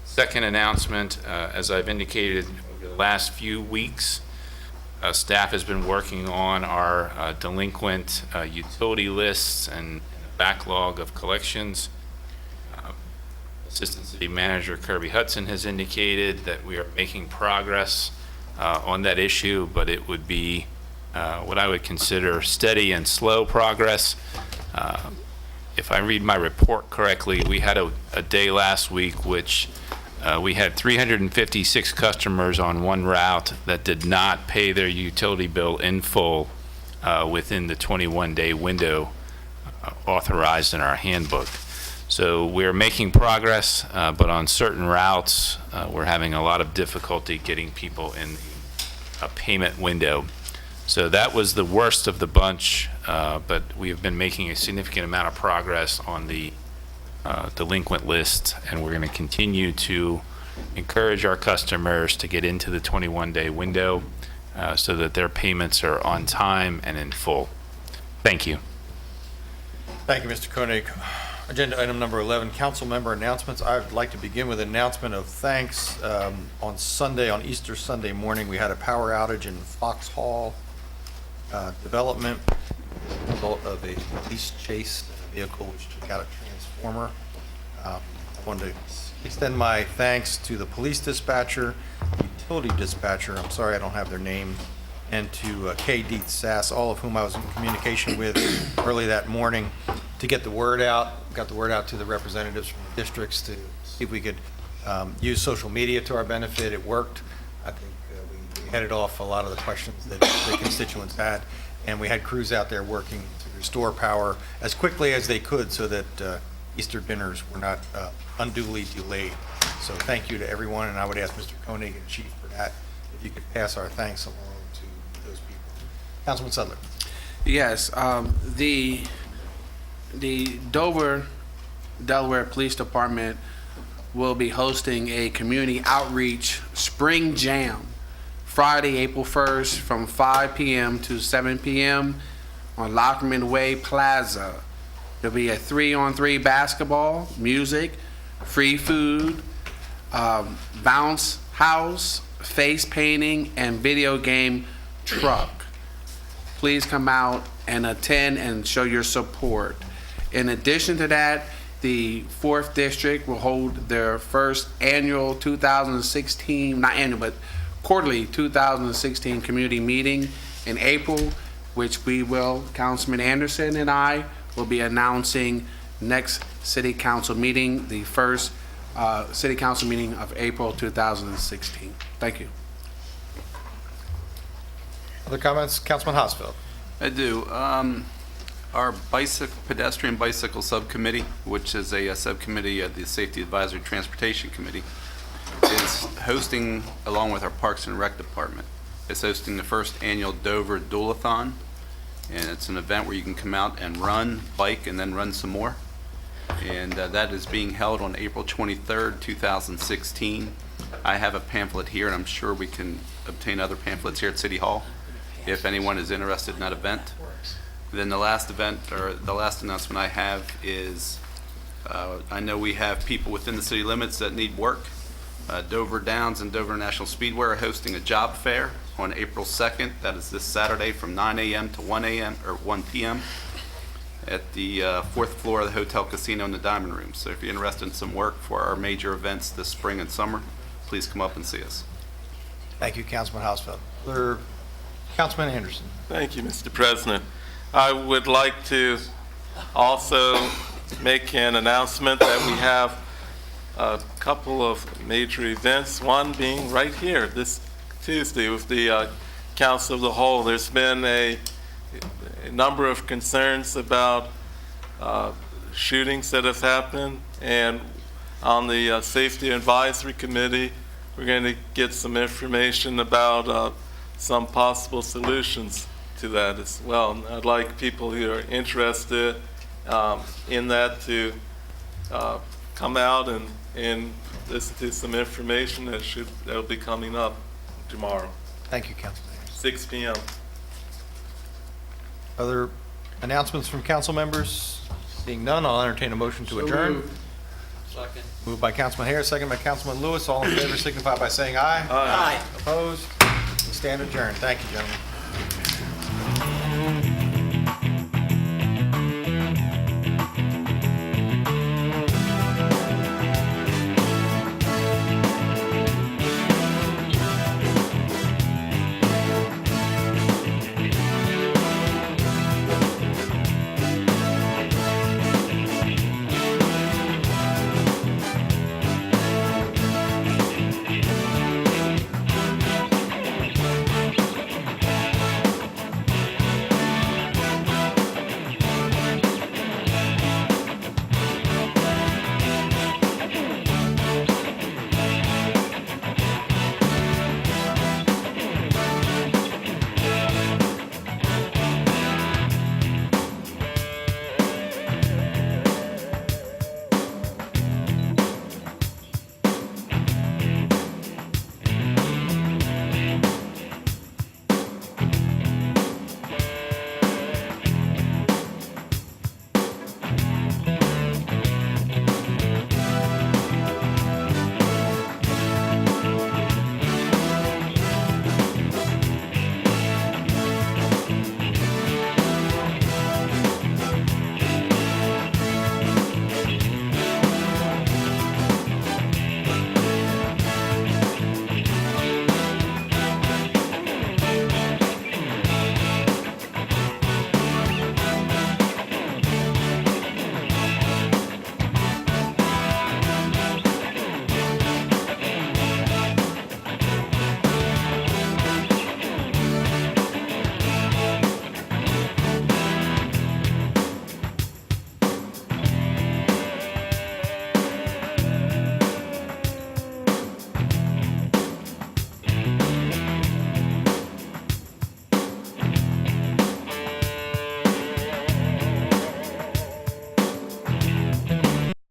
Speaker 16: Second announcement, as I've indicated over the last few weeks, staff has been working on our delinquent utility lists and a backlog of collections. Assistant City Manager Kirby Hudson has indicated that we are making progress on that issue, but it would be what I would consider steady and slow progress. If I read my report correctly, we had a day last week which we had 356 customers on one route that did not pay their utility bill in full within the 21-day window authorized in our handbook. So we're making progress, but on certain routes, we're having a lot of difficulty getting people in a payment window. So that was the worst of the bunch, but we have been making a significant amount of progress on the delinquent list, and we're going to continue to encourage our customers to get into the 21-day window so that their payments are on time and in full. Thank you.
Speaker 1: Thank you, Mr. Koenig. Agenda item number 11, council member announcements. I'd like to begin with an announcement of thanks. On Sunday, on Easter Sunday morning, we had a power outage in Foxhall Development, result of a police chase vehicle which took out a transformer. I wanted to extend my thanks to the police dispatcher, utility dispatcher, I'm sorry I don't have their name, and to Kay Dietz Sass, all of whom I was in communication with early that morning to get the word out. Got the word out to the representatives from the districts to see if we could use social media to our benefit. It worked. I think we headed off a lot of the questions that the constituents had, and we had crews out there working to restore power as quickly as they could so that Easter dinners were not unduly delayed. So thank you to everyone, and I would ask Mr. Koenig and Chief for that, if you could pass our thanks along to those people. Councilman Sudler.
Speaker 6: Yes, the Dover, Delaware Police Department will be hosting a community outreach spring jam Friday, April 1st from 5 p.m. to 7 p.m. on Lockman Way Plaza. There'll be a 3-on-3 basketball, music, free food, bounce house, face painting, and video game truck. Please come out and attend and show your support. In addition to that, the 4th District will hold their first annual 2016, not annual, but quarterly 2016 community meeting in April, which we will, Councilman Anderson and I, will be announcing next City Council meeting, the first City Council meeting of April 2016. Thank you.
Speaker 1: Other comments? Councilman Hosfeld.
Speaker 15: I do. Our pedestrian bicycle subcommittee, which is a subcommittee of the Safety Advisory Transportation Committee, is hosting, along with our Parks and Rec Department, is hosting the first annual Dover Dualathon. And it's an event where you can come out and run, bike, and then run some more. And that is being held on April 23rd, 2016. I have a pamphlet here, and I'm sure we can obtain other pamphlets here at City Hall if anyone is interested in that event. Then the last event, or the last announcement I have is, I know we have people within the city limits that need work. Dover Downs and Dover National Speedway are hosting a job fair on April 2nd. That is this Saturday from 9 a.m. to 1 p.m. at the 4th floor of the Hotel Casino in the Diamond Room. So if you're interested in some work for our major events this spring and summer, please come up and see us.
Speaker 1: Thank you, Councilman Hosfeld. Councilman Anderson.
Speaker 13: Thank you, Mr. President. I would like to also make an announcement that we have a couple of major events, one being right here this Tuesday with the Council of the Whole. There's been a number of concerns about shootings that have happened, and on the Safety Advisory Committee, we're going to get some information about some possible solutions to that as well. And I'd like people who are interested in that to come out and listen to some information that'll be coming up tomorrow.
Speaker 1: Thank you, Councilman.
Speaker 13: 6 p.m.
Speaker 1: Other announcements from council members? Seeing none, I'll entertain a motion to adjourn.
Speaker 17: Second.
Speaker 1: Moved by Councilman Harris, second by Councilman Lewis. All in favor signify by saying aye.
Speaker 17: Aye.
Speaker 1: Opposed? We stand adjourned. Thank you, gentlemen.